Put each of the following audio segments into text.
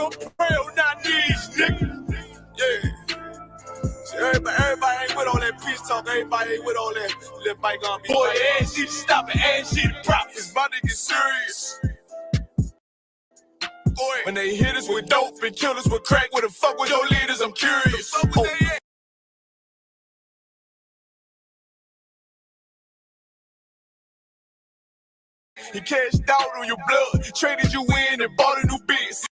Pray on our knees, nigga. Yeah. See, everybody ain't with all that peace talk. Everybody ain't with all that bygone be. Boy, and she stop it, and she the props. It's about to get serious. Boy, when they hit us with dope and kill us with crack, where the fuck with your leaders? I'm curious. He cashed out on your blood, traded you in and bought a new biz.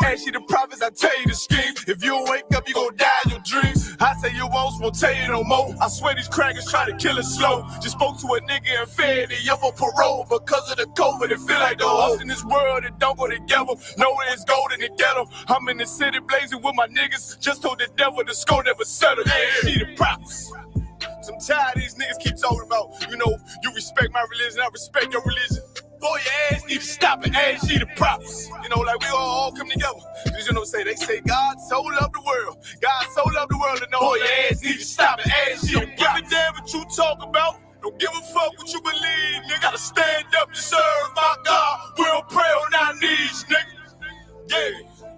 Ask you the prophets, I tell you the scheme. If you don't wake up, you gon' die in your dreams. I say you won't tell you no more. I swear these crackers try to kill us slow. Just spoke to a nigga in Fayetteville, up for parole because of the COVID. It feel like the host in this world that don't go together. Nowhere is gold in the ghetto. I'm in the city blazing with my niggas. Just told the devil the score never settled. Yeah, see the prophets. I'm tired of these niggas keep talking about, you respect my religion, I respect your religion. Boy, your ass need to stop it, ass she the prophets. Like we all come together. Cause they say God so loved the world. God so loved the world, and boy, your ass need to stop it, ass she the prophets. Don't give a damn what you talk about. Don't give a fuck what you believe, nigga. Gotta stand up and serve my God. We don't pray on our knees, nigga. Yeah.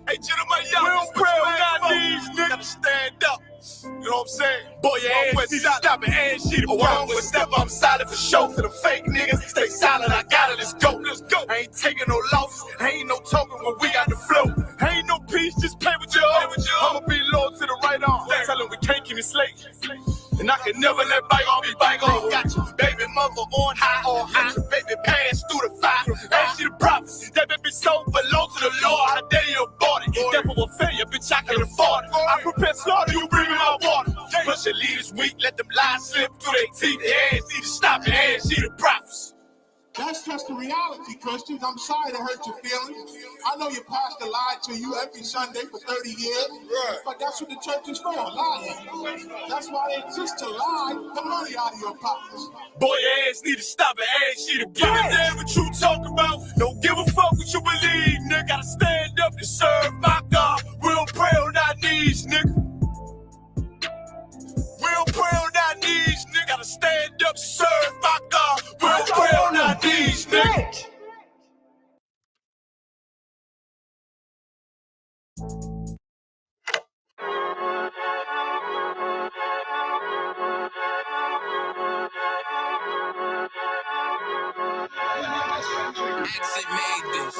Hey, gentlemen, y'all, we don't pray on our knees, nigga. Gotta stand up. You know what I'm saying? Boy, your ass need to stop it, ass she the problem. One step, I'm silent for show. To the fake niggas, stay silent, I got it, let's go. I ain't taking no losses, ain't no talking when we got the flow. Ain't no peace, just play with your own. I'ma be low to the right arm. Tell them we can't keep it slate. And I can never let bygone be bygone. Got your baby mother on high. Got your baby pass through the fire. Ask you the prophets. That baby soul belong to the Lord. How dare you abort it? Devil will fail you, bitch, I can't afford it. I prepare slaughter, you bring me my water. Push your leaders weak, let them lies slip through their teeth. Their ass need to stop it. Ask you the prophets. That's just the reality, Christians. I'm sorry to hurt your feelings. I know your pastor lied to you every Sunday for 30 years, right. But that's what the church is for, lying. That's why they exist, to lie the money out of your pockets. Boy, your ass need to stop it, ass she the give a damn what you talk about. Don't give a fuck what you believe, nigga. Gotta stand up and serve my God. We don't pray on our knees, nigga. We don't pray on our knees, nigga. Gotta stand up and serve my God. We don't pray on our knees, nigga. Exit made this.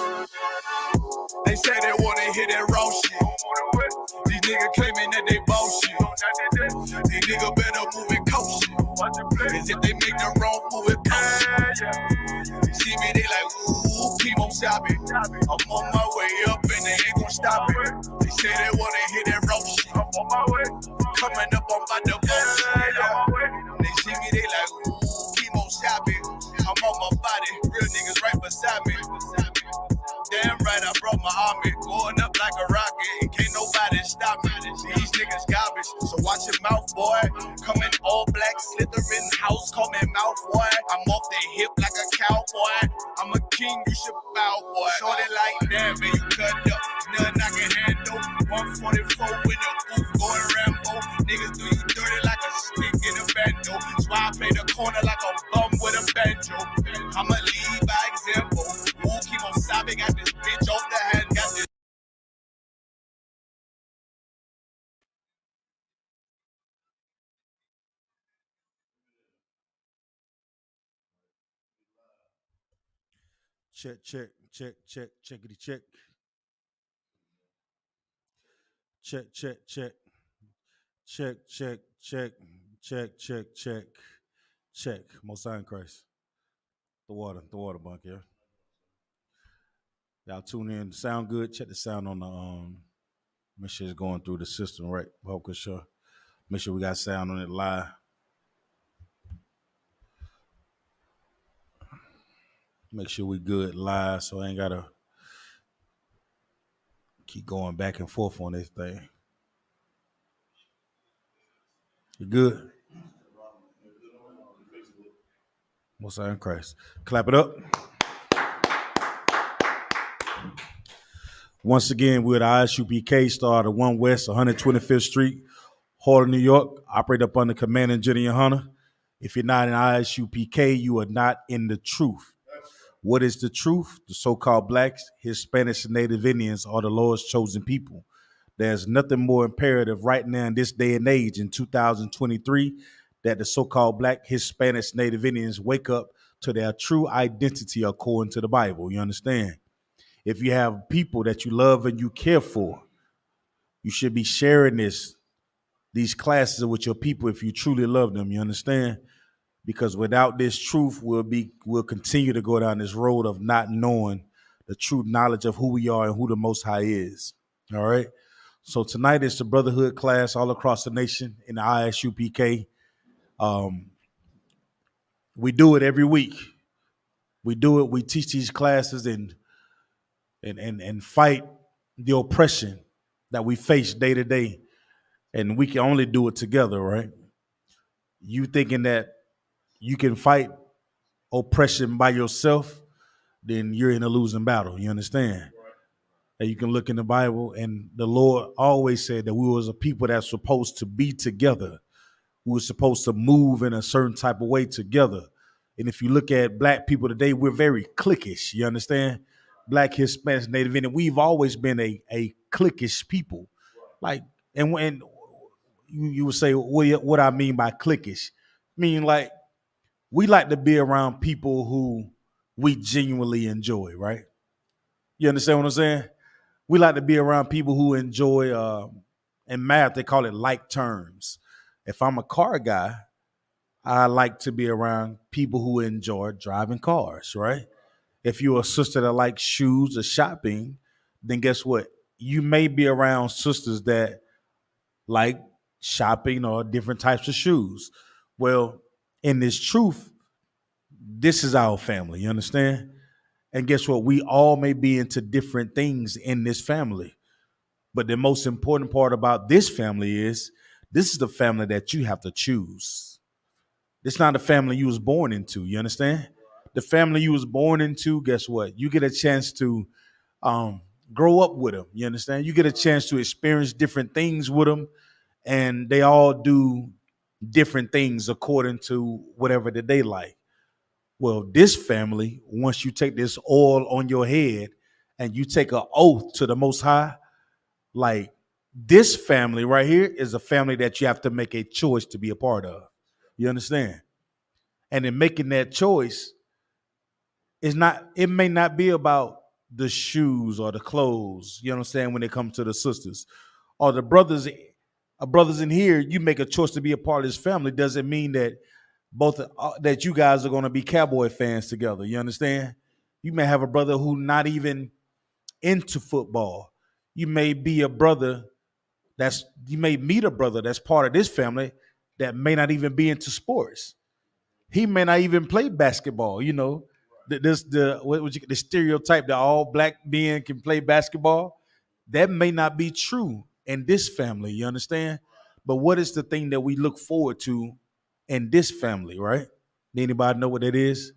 They say they wanna hear that raw shit. These niggas claiming that they bullshit. These niggas better move and coach shit. Cause if they make the wrong move, it coach. See me, they like, ooh, keep on shopping. I'm on my way up and they ain't gon' stop it. They say they wanna hear that raw shit. I'm on my way. Coming up on my double shit. They see me, they like, ooh, keep on shopping. I'm on my body, real niggas right beside me. Damn right, I brought my army, going up like a rocket, and can't nobody stop me. These niggas garbage, so watch your mouth, boy. Coming all black, slithering house, call me mouth, boy. I'm off the hip like a cowboy. I'm a king, you should bow, boy. Shorty like that, man, you cut up. Nothing I can handle. 144 with a goof going Rambo. Niggas do you dirty like a stick in a bando. That's why I play the corner like a bum with a banjo. I'ma lead by example. Ooh, keep on sobbing, got this bitch off the hand, got this. Check, check, check, check, checkity check. Check, check, check. Check, check, check, check, check, check, check. Most High in Christ. The water bunk here. Y'all tune in. Sound good? Check the sound on the make sure it's going through the system, right? Okay, sure. Make sure we got sound on it live. Make sure we good live, so I ain't gotta keep going back and forth on this thing. You good? Most High in Christ. Clap it up. Once again, we're at Isupk, started 1 West, 125th Street, Harlem, New York. Operate up under Commanding General YAHANNA. If you're not in ISUPK, you are not in the truth. What is the truth? The so-called blacks, Hispanics, and Native Indians are the Lord's chosen people. There's nothing more imperative right now in this day and age in 2023 that the so-called black, Hispanics, Native Indians wake up to their true identity according to the Bible. You understand? If you have people that you love and you care for, you should be sharing these classes with your people if you truly love them. You understand? Because without this truth, we'll continue to go down this road of not knowing the true knowledge of who we are and who the Most High is. All right. So tonight is the Brotherhood class all across the nation in the ISUPK. We do it every week. We do it. We teach these classes and fight the oppression that we face day to day. And we can only do it together, right? You thinking that you can fight oppression by yourself, then you're in a losing battle. You understand? And you can look in the Bible, and the Lord always said that we was a people that's supposed to be together. We were supposed to move in a certain type of way together. And if you look at black people today, we're very cliquish. You understand? Black, Hispanics, Native Indian, we've always been a cliquish people. Like, and when you would say, what I mean by cliquish? I mean, like, we like to be around people who we genuinely enjoy, right? You understand what I'm saying? We like to be around people who enjoy, in math, they call it like terms. If I'm a car guy, I like to be around people who enjoy driving cars, right? If you're a sister that likes shoes or shopping, then guess what? You may be around sisters that like shopping or different types of shoes. Well, in this truth, this is our family, you understand? And guess what? We all may be into different things in this family. But the most important part about this family is this is the family that you have to choose. It's not the family you was born into, you understand? The family you was born into, guess what? You get a chance to grow up with them, you understand? You get a chance to experience different things with them, and they all do different things according to whatever that they like. Well, this family, once you take this oil on your head and you take an oath to the Most High, like this family right here is a family that you have to make a choice to be a part of. You understand? And in making that choice, it may not be about the shoes or the clothes, you know what I'm saying, when it comes to the sisters or the brothers in here. You make a choice to be a part of this family doesn't mean that that you guys are going to be Cowboy fans together. You understand? You may have a brother who not even into football. You may meet a brother that's part of this family that may not even be into sports. He may not even play basketball. You know, the stereotype that all black men can play basketball. That may not be true in this family. You understand? But what is the thing that we look forward to in this family, right? Anybody know what that is?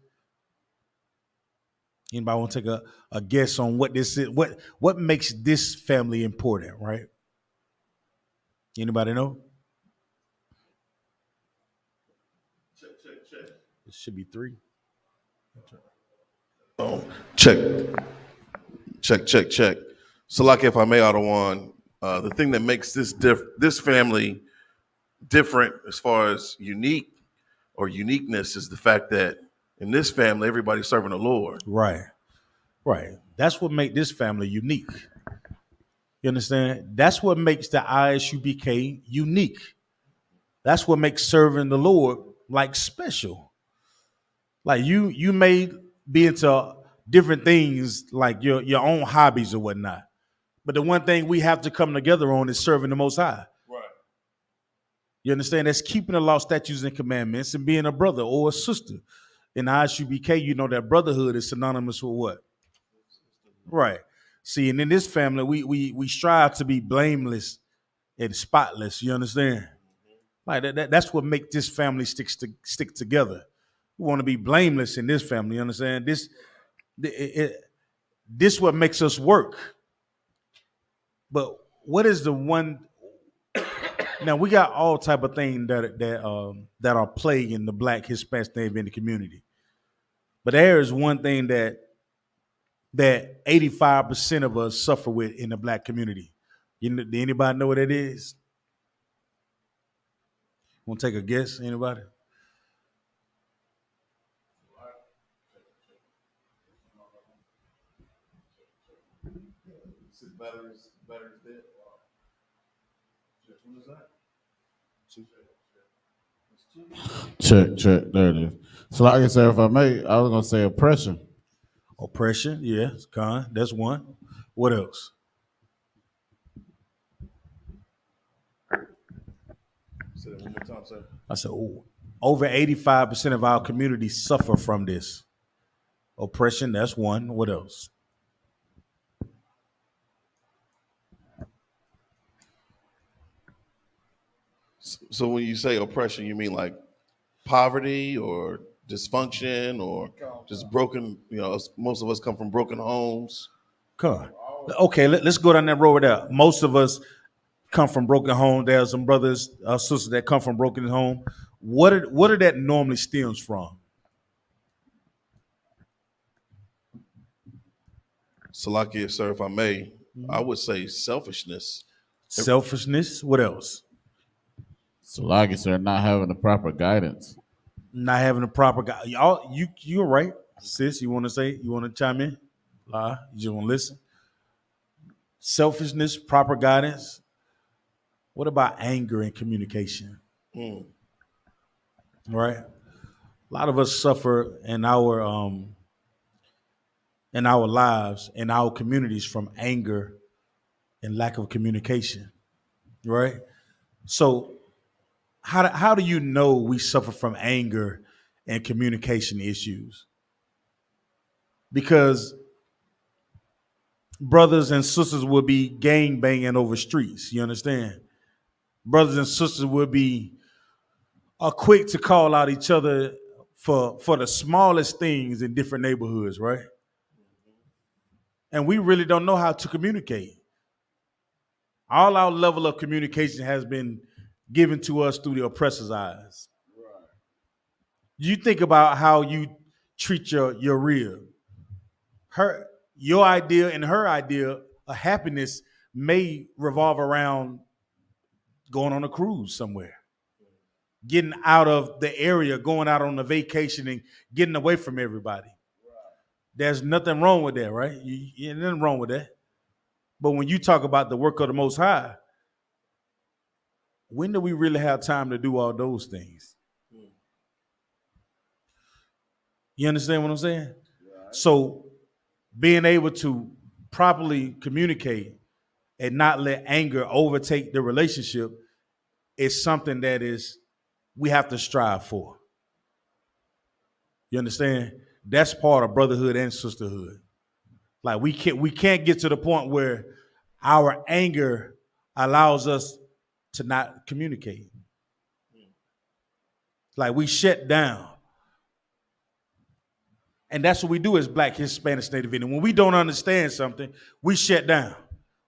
Anybody want to take a guess on what this is? What makes this family important, right? Anybody know? Check. It should be 3. Check. So, like, if I may, Ottawa, the thing that makes this family different as far as uniqueness is the fact that in this family, everybody's serving the Lord. Right. That's what makes this family unique. You understand? That's what makes the ISUPK unique. That's what makes serving the Lord like special. Like you may be into different things like your own hobbies or whatnot. But the one thing we have to come together on is serving the Most High. Right. You understand? That's keeping the law, statutes, and commandments and being a brother or a sister. In ISUPK, you know that brotherhood is synonymous with what? Right. See, and in this family, we strive to be blameless and spotless. You understand? Like that's what makes this family stick together. We want to be blameless in this family. You understand? This what makes us work. But what is the one Now we got all type of things that are plaguing the Black, Hispanic, Native Indian community, but there is one thing that 85% of us suffer with in the Black community. Do anybody know what it is? Want to take a guess? Anybody? Check. There it is. So, like I said, if I may, I was gonna say oppression. Oppression, yeah, Con, that's one. What else? Say that one more time, sir. I said, over 85% of our community suffer from this. Oppression, that's one. What else? So when you say oppression, you mean like poverty or dysfunction or just broken, most of us come from broken homes. Con. Okay, let's go down that road there. Most of us come from broken homes. There are some brothers, sisters that come from broken home. What are that normally stems from? Salakia, sir, if I may, I would say selfishness. Selfishness. What else? So, like I said, not having the proper guidance. Not having the proper guy. Y'all, you're right, sis. You want to chime in? You just want to listen. Selfishness, proper guidance. What about anger and communication? Right. A lot of us suffer in our lives, in our communities, from anger and lack of communication. Right. So how do you know we suffer from anger and communication issues? Because brothers and sisters will be gang banging over streets. You understand? Brothers and sisters will be quick to call out each other for the smallest things in different neighborhoods, right? And we really don't know how to communicate. All our level of communication has been given to us through the oppressor's eyes. Right. You think about how you treat your rib. Your idea and her idea of happiness may revolve around going on a cruise somewhere, getting out of the area, going out on a vacation and getting away from everybody. Right. There's nothing wrong with that, right? There's nothing wrong with that. But when you talk about the work of the Most High, when do we really have time to do all those things? You understand what I'm saying? Right. So being able to properly communicate and not let anger overtake the relationship is something that we have to strive for. You understand? That's part of brotherhood and sisterhood. Like we can't get to the point where our anger allows us to not communicate. Like we shut down. And that's what we do as Black, Hispanic, Native Indian. When we don't understand something, we shut down.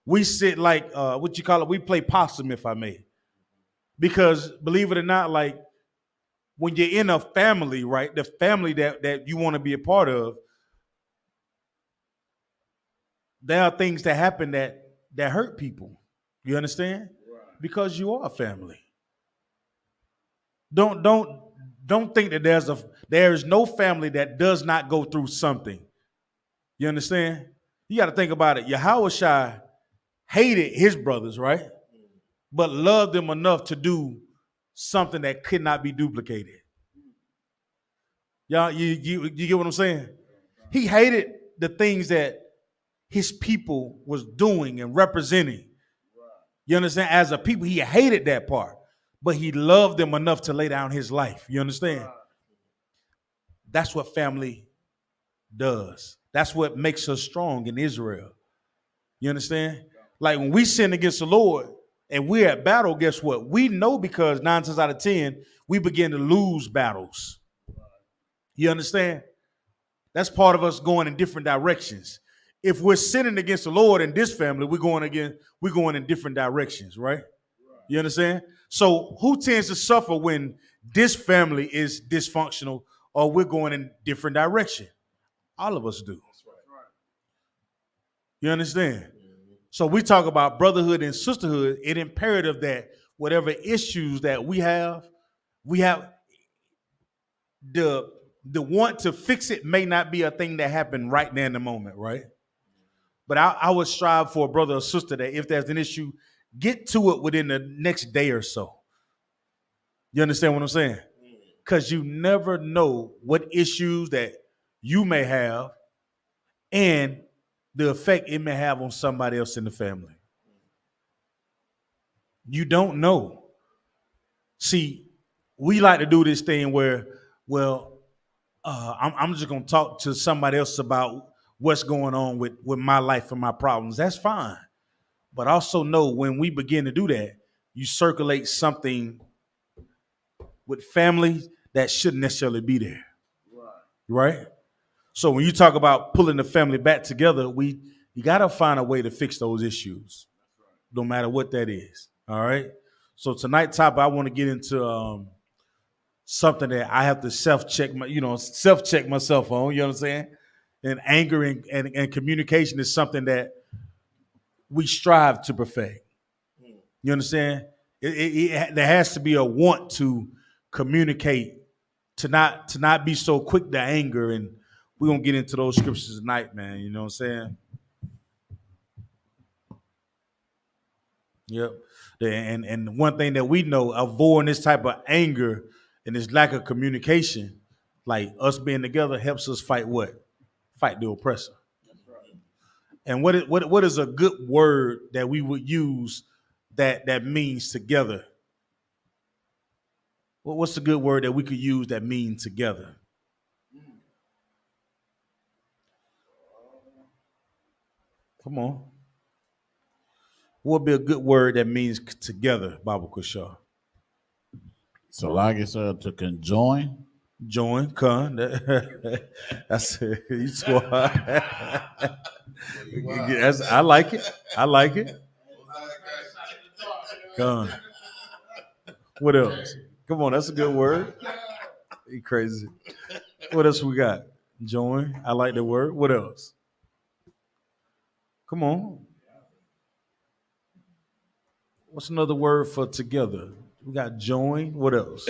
We sit like, we play possum, if I may. Because believe it or not, like when you're in a family, right, the family that you want to be a part of, there are things that happen that hurt people. You understand? Right. Because you are a family. Don't think that there is no family that does not go through something. You understand? You got to think about it. Yahawashi hated his brothers, right? But loved them enough to do something that could not be duplicated. Y'all, you get what I'm saying? He hated the things that his people was doing and representing. You understand? As a people, he hated that part, but he loved them enough to lay down his life. You understand? That's what family does. That's what makes us strong in Israel. You understand? Like when we sin against the Lord and we're at battle, guess what? We know because 9 times out of 10, we begin to lose battles. You understand? That's part of us going in different directions. If we're sinning against the Lord in this family, we're going in different directions, right? You understand? So who tends to suffer when this family is dysfunctional or we're going in different direction? All of us do. You understand? So we talk about brotherhood and sisterhood. It's imperative that whatever issues that we have the want to fix it may not be a thing that happened right there in the moment, right? But I would strive for a brother or sister that if there's an issue, get to it within the next day or so. You understand what I'm saying? Because you never know what issues that you may have and the effect it may have on somebody else in the family. You don't know. See, we like to do this thing where, well, I'm just going to talk to somebody else about what's going on with my life and my problems. That's fine. But also know when we begin to do that, you circulate something with family that shouldn't necessarily be there. Right? So when you talk about pulling the family back together, you got to find a way to fix those issues, no matter what that is. All right? So tonight's topic, I want to get into something that I have to self-check myself on, you know what I'm saying? And anger and communication is something that we strive to perfect. You understand? There has to be a want to communicate, to not be so quick to anger, and we're gonna get into those scriptures tonight, man. You know what I'm saying? Yep. And one thing that we know, avoiding this type of anger and this lack of communication, like us being together, helps us fight what? Fight the oppressor. That's right. And what is a good word that we would use that means together? What's a good word that we could use that means together? Come on. What would be a good word that means together, Baba Kushaw? So like I said, to conjoin. Join, con. That's it. You swore. I like it. I like it. Con. What else? Come on, that's a good word. You crazy. What else we got? Join. I like the word. What else? Come on. What's another word for together? We got join. What else?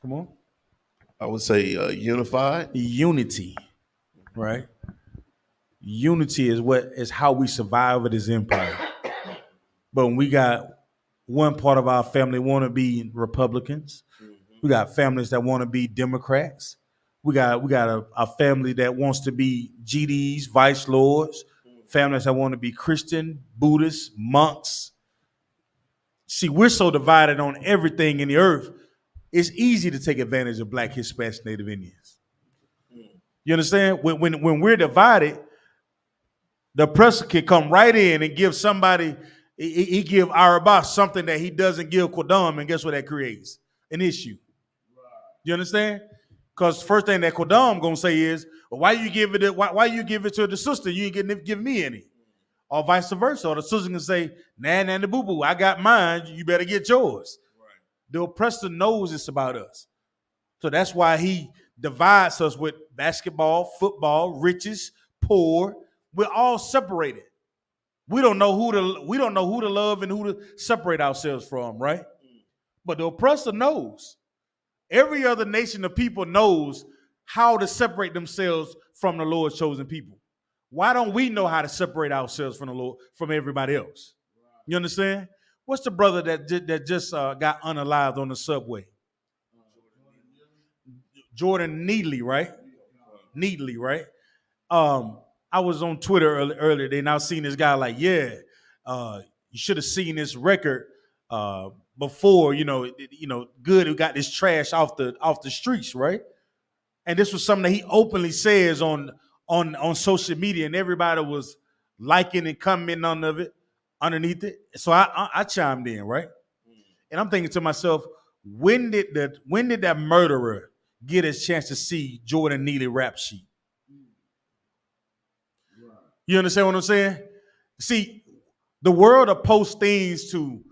Come on. I would say unified. Unity, right? Unity is how we survive with this empire. But when we got one part of our family want to be Republicans, we got families that want to be Democrats. We got a family that wants to be GDs, vice lords, families that want to be Christian, Buddhists, monks. See, we're so divided on everything in the earth. It's easy to take advantage of Black, Hispanics, Native Indians. You understand? When we're divided, the oppressor can come right in and give somebody, he give Arabah something that he doesn't give Kodam, and guess what that creates? An issue. You understand? Because first thing that Kodam gonna say is, well, why you give it to the sister? You ain't give me any. Or vice versa. Or the sister can say, nah, the boo-boo, I got mine, you better get yours. The oppressor knows it's about us. So that's why he divides us with basketball, football, riches, poor. We're all separated. We don't know who to love and who to separate ourselves from, right? But the oppressor knows. Every other nation of people knows how to separate themselves from the Lord's chosen people. Why don't we know how to separate ourselves from the Lord, from everybody else? You understand? What's the brother that just got unalived on the subway? Jordan Needley, right? Needley, right? I was on Twitter earlier today, and I was seeing this guy like, you should have seen this record before, good who got this trash off the streets, right? And this was something that he openly says on social media, and everybody was liking and commenting underneath it. So I chimed in, right? And I'm thinking to myself, when did that murderer get his chance to see Jordan Neely rap sheet? You understand what I'm saying? See, The world will post things to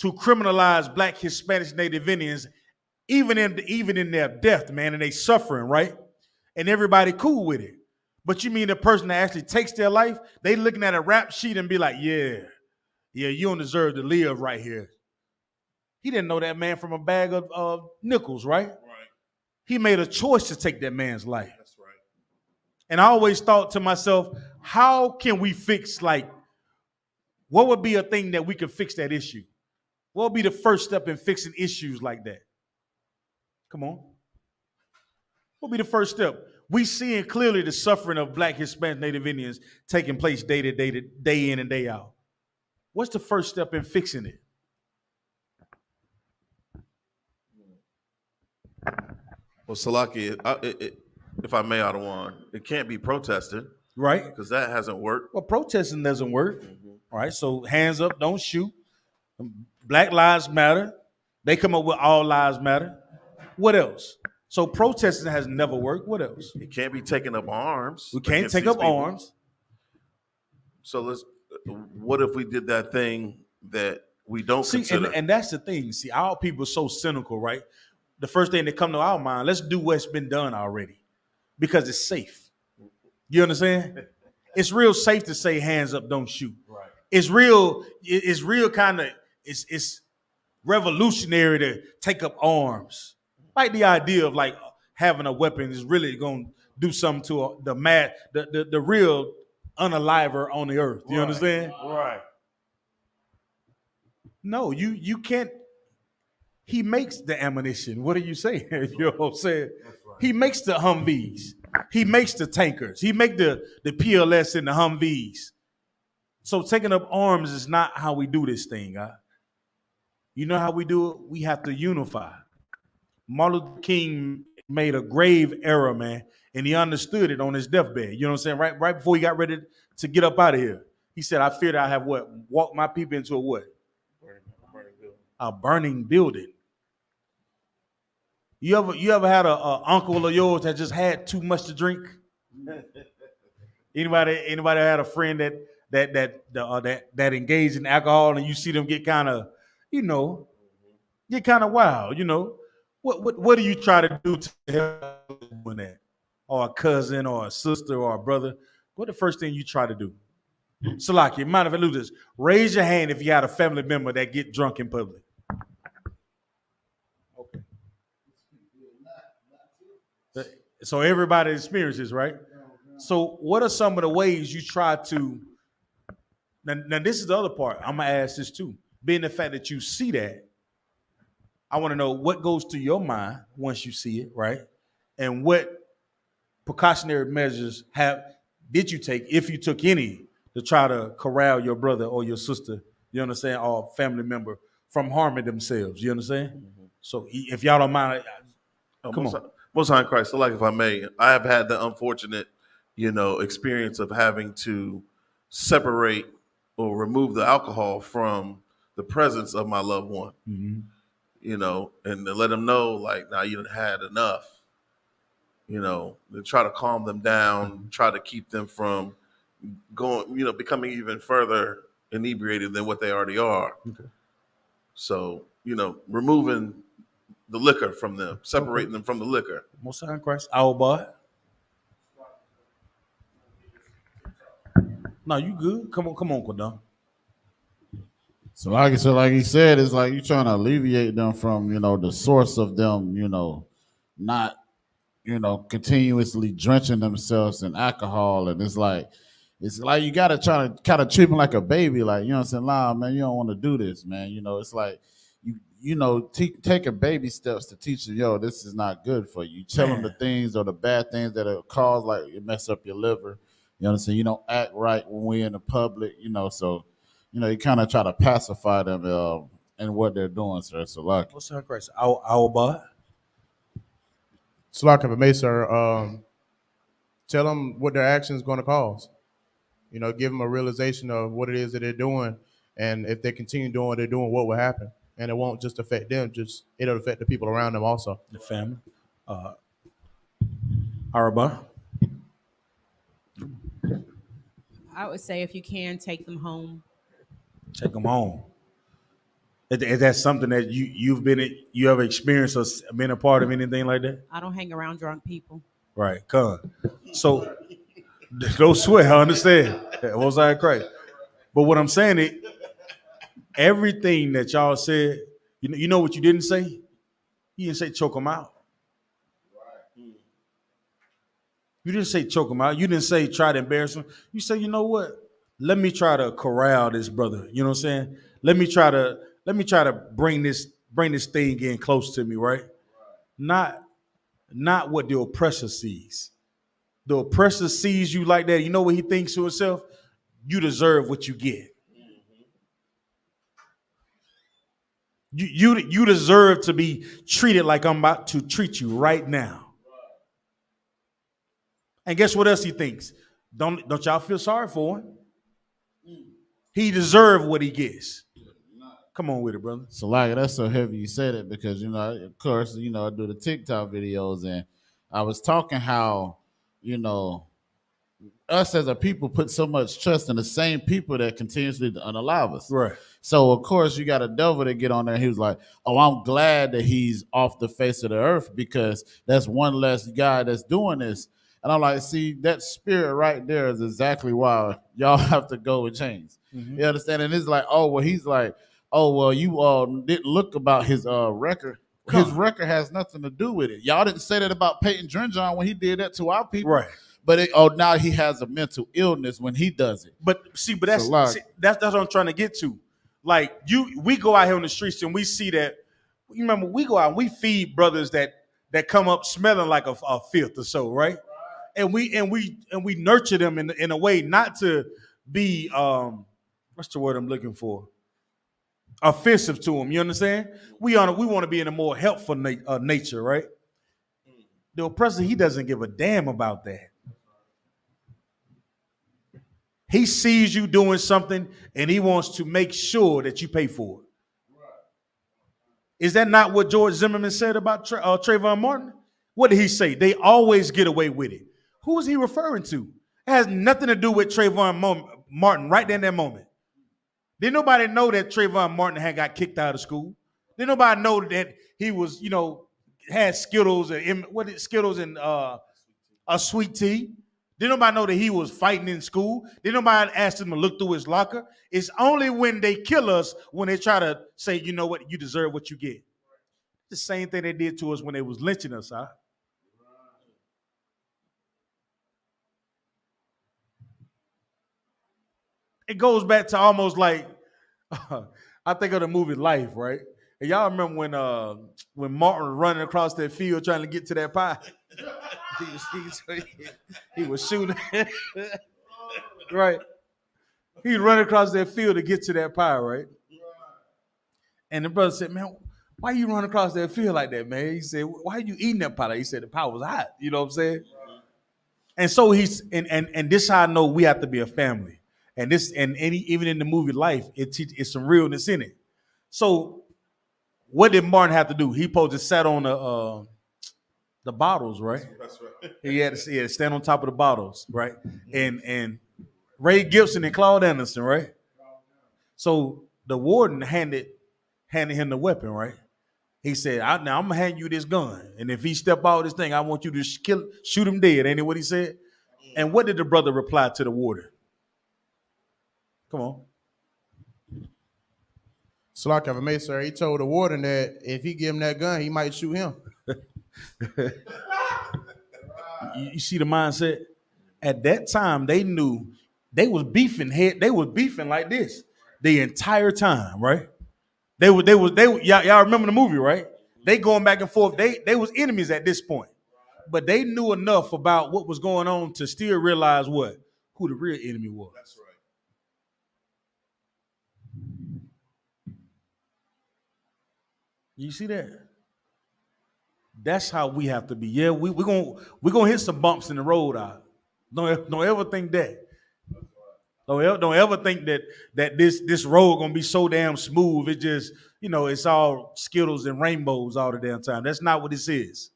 criminalize Black, Hispanics, Native Indians, even in their death, man, and they suffering, right? And everybody cool with it. But you mean the person that actually takes their life, they looking at a rap sheet and be like, yeah, you don't deserve to live right here. He didn't know that man from a bag of nickels, right? Right. He made a choice to take that man's life. That's right. And I always thought to myself, how can we fix, like, what would be a thing that we could fix that issue? What would be the first step in fixing issues like that? Come on. What would be the first step? We seeing clearly the suffering of Black, Hispanic, Native Indians taking place day in and day out. What's the first step in fixing it? Well, Salaki, if I may, Adawan, it can't be protested. Right. Because that hasn't worked. Well, protesting doesn't work. All right, so hands up, don't shoot. Black Lives Matter. They come up with All Lives Matter. What else? So protesting has never worked. What else? It can't be taking up arms. We can't take up arms. So what if we did that thing that we don't consider? And that's the thing. See, our people are so cynical, right? The first thing that come to our mind, let's do what's been done already because it's safe. You understand? It's real safe to say hands up, don't shoot. Right. It's real kind of, it's revolutionary to take up arms. Like the idea of like having a weapon is really going to do something to the real unaliver on the earth. You understand? Right. No, you can't. He makes the ammunition. What are you saying? You know what I'm saying? Right. He makes the Humvees. He makes the tankers. He make the PLS and the Humvees. So taking up arms is not how we do this thing. You know how we do it? We have to unify. Martin Luther King made a grave error, man, and he understood it on his deathbed. You know what I'm saying? Right before he got ready to get up out of here, he said, "I fear that I have walked my people into a what? A burning building." You ever had a uncle of yours that just had too much to drink? Anybody had a friend that engaged in alcohol and you see them get kind of, get kind of wild, What do you try to do to help doing that? Or a cousin or a sister or a brother? What the first thing you try to do? Salaki, mind if I do this? Raise your hand if you had a family member that get drunk in public. Okay. So everybody experiences, right? So what are some of the ways you try to, now this is the other part, I'm gonna ask this too. Being the fact that you see that, I want to know what goes to your mind once you see it, right? And what precautionary measures did you take, if you took any, to try to corral your brother or your sister, you understand, or family member from harming themselves, you understand? Mm-hmm. So if y'all don't mind, come on. Most High in Christ, so like if I may, I have had the unfortunate, experience of having to separate or remove the alcohol from the presence of my loved one. Mm-hmm. And to let them know, like, now you done had enough, to try to calm them down, try to keep them from going, becoming even further inebriated than what they already are. Okay. So, removing the liquor from them, separating them from the liquor. Most High in Christ, our boy. No, you good? Come on, Kodon. So like he said, it's like you're trying to alleviate them from, the source of them, not, continuously drenching themselves in alcohol. And it's like you got to try to kind of treat them like a baby. Like, you know what I'm saying? Nah, man, you don't want to do this, man. It's like, taking baby steps to teach them, this is not good for you. You tell them the things or the bad things that will cause, like, it mess up your liver. You know what I'm saying? You don't act right when we're in the public, so... you kind of try to pacify them in what they're doing, sir. So, like, what's that, Christ? Our boy. So, like, if I may, sir, tell them what their action is going to cause. Give them a realization of what it is that they're doing, and if they continue doing what they're doing, what will happen. And it won't just affect them; it'll affect the people around them also. The family. Our boy. I would say if you can, take them home. Take them home. Is that something that you ever experienced or been a part of anything like that? I don't hang around drunk people. Right, come. So don't swear. I understand. Most I Christ. But what I'm saying is, everything that y'all said, you know what you didn't say? You didn't say choke them out. You didn't say choke them out. You didn't say try to embarrass them. You say, you know what? Let me try to corral this brother. You know what I'm saying? Let me try to bring this thing in close to me, right? Not what the oppressor sees. The oppressor sees you like that. You know what he thinks to himself? You deserve what you get. You deserve to be treated like I'm about to treat you right now. And guess what else he thinks? Don't y'all feel sorry for him? He deserves what he gets. Come on with it, brother. So like that's so heavy you said it because of course, I do the TikTok videos and I was talking how, us as a people put so much trust in the same people that continuously unalive us. Right. So of course you got a devil that get on there. He was like, "Oh, I'm glad that he's off the face of the earth because that's one less guy that's doing this." And I'm like, see, that spirit right there is exactly why y'all have to go and change. You understand? And it's like, oh, well, he's like, oh, well, you didn't look about his record. His record has nothing to do with it. Y'all didn't say that about Peyton Drenjon when he did that to our people. Right. But now he has a mental illness when he does it. But that's what I'm trying to get to. Like we go out here on the streets and we see that. You remember we go out and we feed brothers that come up smelling like a filth or so, right? And we nurture them in a way not to be what's the word I'm looking for? Offensive to them. You understand? We want to be in a more helpful nature, right? The oppressor, he doesn't give a damn about that. He sees you doing something and he wants to make sure that you pay for it. Is that not what George Zimmerman said about Trayvon Martin? What did he say? They always get away with it. Who is he referring to? It has nothing to do with Trayvon Martin right there in that moment. Did nobody know that Trayvon Martin had got kicked out of school? Did nobody know that he was, had Skittles and a sweet tea? Did nobody know that he was fighting in school? Did nobody ask him to look through his locker? It's only when they kill us when they try to say, you know what, you deserve what you get. The same thing they did to us when they was lynching us, huh? It goes back to almost like I think of the movie Life, right? And y'all remember when Martin was running across that field trying to get to that pie? He was shooting. Right. He was running across that field to get to that pie, right? And the brother said, man, why you running across that field like that, man? He said, why are you eating that pie? He said, the pie was hot. You know what I'm saying? And so this is how I know we have to be a family. And even in the movie Life, it's some realness in it. So what did Martin have to do? He supposed to sat on the bottles, right? That's right. He had to stand on top of the bottles, right? And Ray Gibson and Claude Anderson, right? So the warden handed him the weapon, right? He said, now I'm gonna hand you this gun, and if he step out of this thing, I want you to shoot him dead. Ain't it what he said? And what did the brother reply to the warden? Come on. Slack of a May, sir. He told the warden that if he give him that gun, he might shoot him. You see the mindset? At that time, they knew they was beefing like this the entire time, right? Y'all remember the movie, right? They going back and forth. They was enemies at this point. But they knew enough about what was going on to still realize who the real enemy was. That's right. You see that? That's how we have to be. Yeah, we're gonna hit some bumps in the road out. Don't ever think that. Don't ever think that this road gonna be so damn smooth. It just, it's all Skittles and rainbows all the damn time. That's not what this is.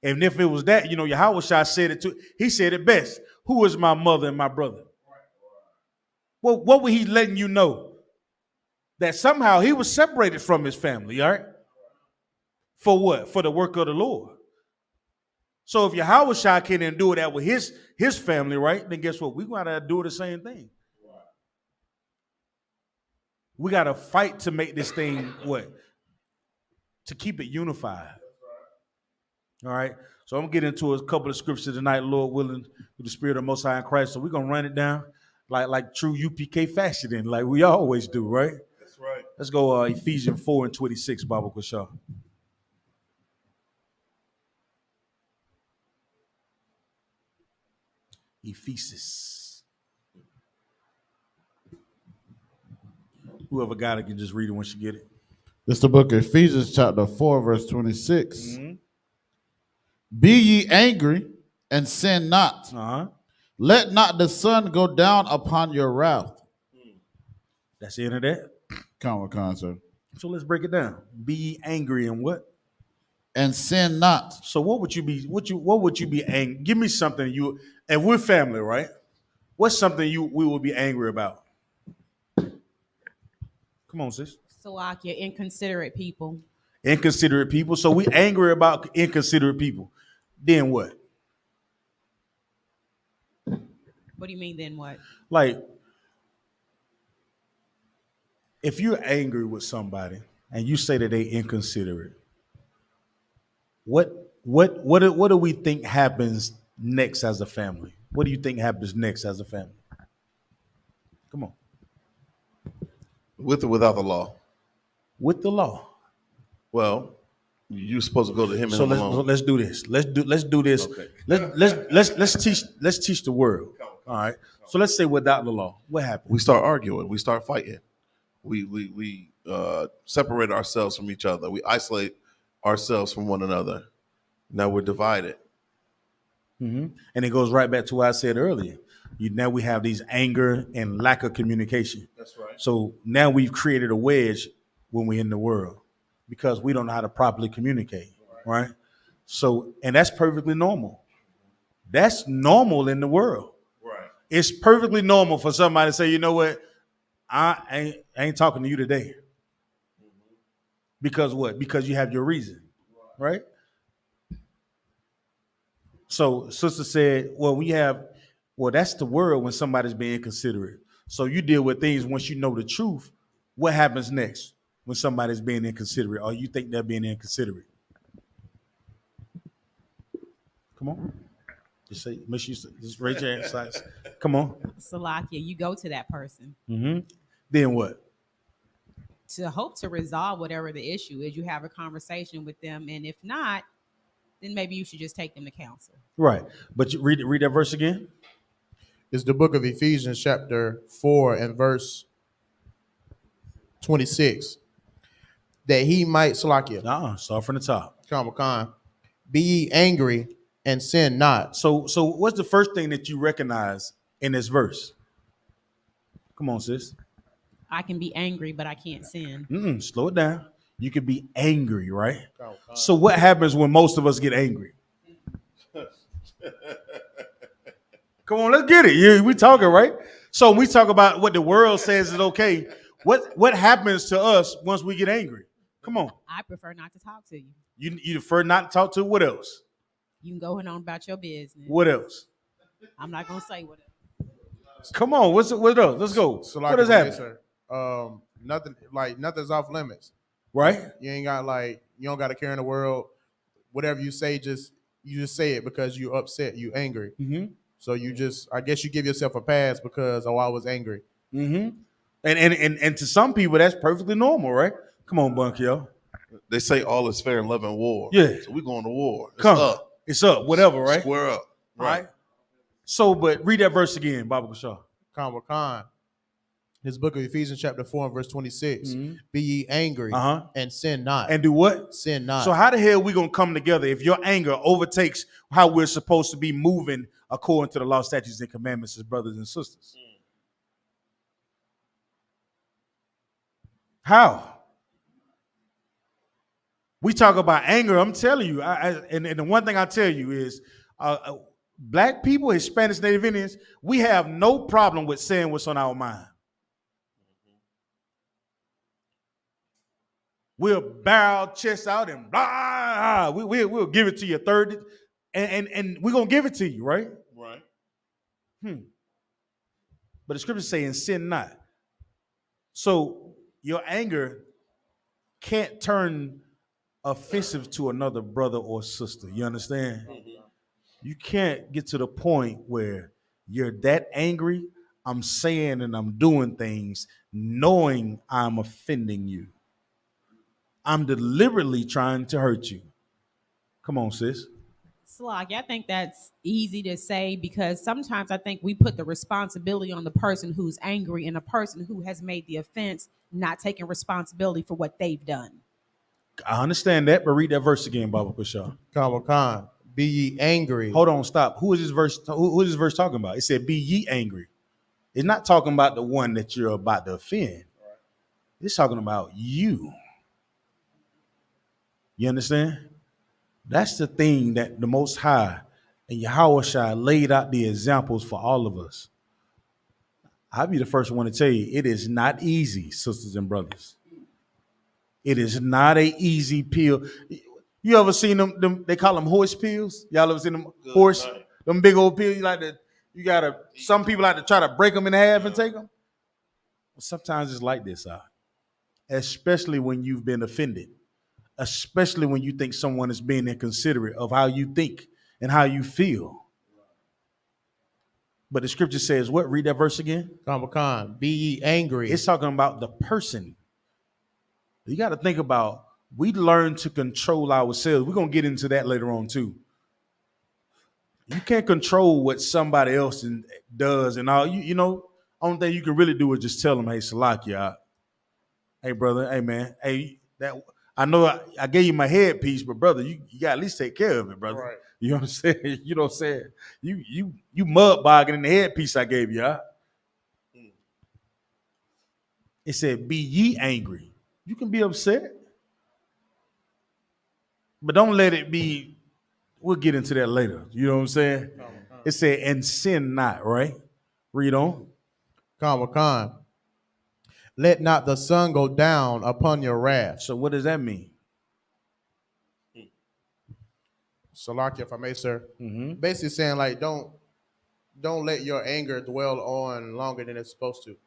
And if it was that, Yahweh said it too. He said it best. Who is my mother and my brother? Well, what was he letting you know? That somehow he was separated from his family, all right? For what? For the work of the Lord. So if Yahawashi can't do that with his family, right? Then guess what? We gotta do the same thing. We gotta fight to make this thing what? To keep it unified. All right. So I'm gonna get into a couple of scriptures tonight, Lord willing, with the Spirit of Most High in Christ. So we're gonna run it down like true UPK fashion, then, like we always do, right? That's right. Let's go Ephesians 4:26, Baba Kushah. Ephesus. Whoever got it can just read it once you get it. This is the book of Ephesians chapter 4, verse 26. Be ye angry and sin not. Uh-huh. Let not the sun go down upon your wrath. That's the end of that. Come on, sir. So let's break it down. Be ye angry and what? And sin not. So what would you be? What would you be angry? Give me something you. And we're family, right? What's something we will be angry about? Come on, sis. Salakia, inconsiderate people. Inconsiderate people. So we angry about inconsiderate people. Then what? What do you mean, then what? Like, if you're angry with somebody and you say that they inconsiderate, what do we think happens next as a family? What do you think happens next as a family? Come on. With or without the law? With the law. Well, you're supposed to go to him and So him alone. let's do this. Let's do this. Okay. Let's teach the world. All right. So let's say without the law, what happens? We start arguing. We start fighting. We separate ourselves from each other. We isolate ourselves from one another. Now we're divided. And it goes right back to what I said earlier. Now we have these anger and lack of communication. That's right. So now we've created a wedge when we're in the world because we don't know how to properly communicate, right? So, and that's perfectly normal. That's normal in the world. Right. It's perfectly normal for somebody to say, you know what, I ain't talking to you today. Because what? Because you have your reason, right? So sister said, well, that's the world when somebody's being inconsiderate. So you deal with things once you know the truth. What happens next when somebody's being inconsiderate or you think they're being inconsiderate? Come on. Just raise your hand. Come on. Salakia, you go to that person. Then what? To hope to resolve whatever the issue is. You have a conversation with them, and if not, then maybe you should just take them to counsel. Right. But you read that verse again. It's the book of Ephesians chapter 4 and verse 26. That he might, Salakia. Start from the top. Khan. Be ye angry and sin not. So what's the first thing that you recognize in this verse? Come on, sis. I can be angry, but I can't sin. Slow it down. You can be angry, right? So what happens when most of us get angry? Come on, let's get it. Yeah, we talking, right? So we talk about what the world says is okay. What happens to us once we get angry? Come on. I prefer not to talk to you. You prefer not to talk to? What else? You can go on about your business. What else? I'm not gonna say what else. Come on, what else? Let's go. What does happen? Nothing's off limits. Right? You don't got to care in the world. Whatever you say, you just say it because you're upset, you angry. So I guess you give yourself a pass because I was angry. And to some people that's perfectly normal, right? Come on, Bunkyo. They say all is fair in love and war. Yeah. So we're going to war. It's up, whatever, right? Square up. Right. So, but read that verse again, Baba Kushah. Khan. This book of Ephesians chapter 4 and verse 26. Be ye angry and sin not. And do what? Sin not. So how the hell we going to come together if your anger overtakes how we're supposed to be moving according to the law, statutes, and commandments as brothers and sisters? How? We talk about anger. I'm telling you, and the one thing I tell you is black people, Hispanics, Native Indians, we have no problem with saying what's on our mind. We'll barrel chest out and blah. We'll give it to you third, and we're gonna give it to you, right? Right. But the scriptures say, "And sin not." So your anger can't turn offensive to another brother or sister. You understand? You can't get to the point where you're that angry. I'm saying and I'm doing things knowing I'm offending you. I'm deliberately trying to hurt you. Come on, sis. Slock, I think that's easy to say because sometimes I think we put the responsibility on the person who's angry and the person who has made the offense not taking responsibility for what they've done. I understand that, but read that verse again, Baba Kusha. Khan, be ye angry. Hold on, stop. Who is this verse? Who is this verse talking about? It said, "Be ye angry." It's not talking about the one that you're about to offend. It's talking about you. You understand? That's the thing that the Most High and Yahawashi laid out the examples for all of us. I'll be the first one to tell you, it is not easy, sisters and brothers. It is not an easy pill. You ever seen them they call them horse pills? Y'all ever seen them horse, them big old pills? Some people like to try to break them in half and take them. Well, sometimes it's like this, especially when you've been offended. Especially when you think someone is being inconsiderate of how you think and how you feel. But the scripture says what? Read that verse again. Khan, be ye angry. It's talking about the person. You got to think about, we learn to control ourselves. We're going to get into that later on too. You can't control what somebody else does and all. You know, only thing you can really do is just tell them, "Hey, Salakia, hey brother, hey man, hey that." I know I gave you my headpiece, but brother, you got to at least take care of it, brother. Right. You know what I'm saying? You know what I'm saying? You mud bogging in the headpiece I gave you. It said, "Be ye angry." You can be upset, but don't let it be. We'll get into that later. You know what I'm saying? It said, "And sin not," right? Read on. Khan. Let not the sun go down upon your wrath. So what does that mean? Salakia, if I may, sir. Basically saying like don't let your anger dwell on longer than it's supposed to.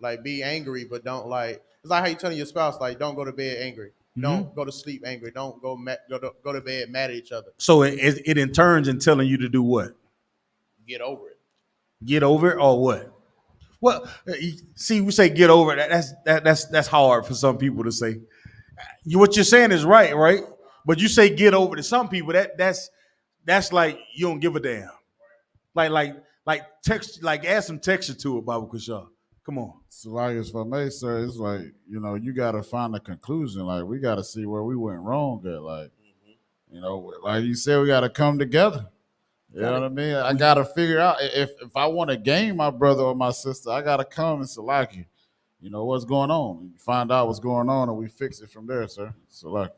Like be angry, but don't like. It's like how you telling your spouse like don't go to bed angry. Don't go to sleep angry. Don't go to bed mad at each other. So it in turns in telling you to do what? Get over it. Get over it or what? Well, see, we say get over it. That's hard for some people to say. What you're saying is right? But you say get over it to some people. That's like you don't give a damn. Like text, like add some texture to it, Baba Kusha. Come on. So like if I may, sir, it's like, you know, you got to find a conclusion. Like we got to see where we went wrong at. Like, you know, like you said, we got to come together. You know what I mean? I got to figure out if I want to gain my brother or my sister, I got to come and select you know, what's going on. Find out what's going on and we fix it from there, sir. Select.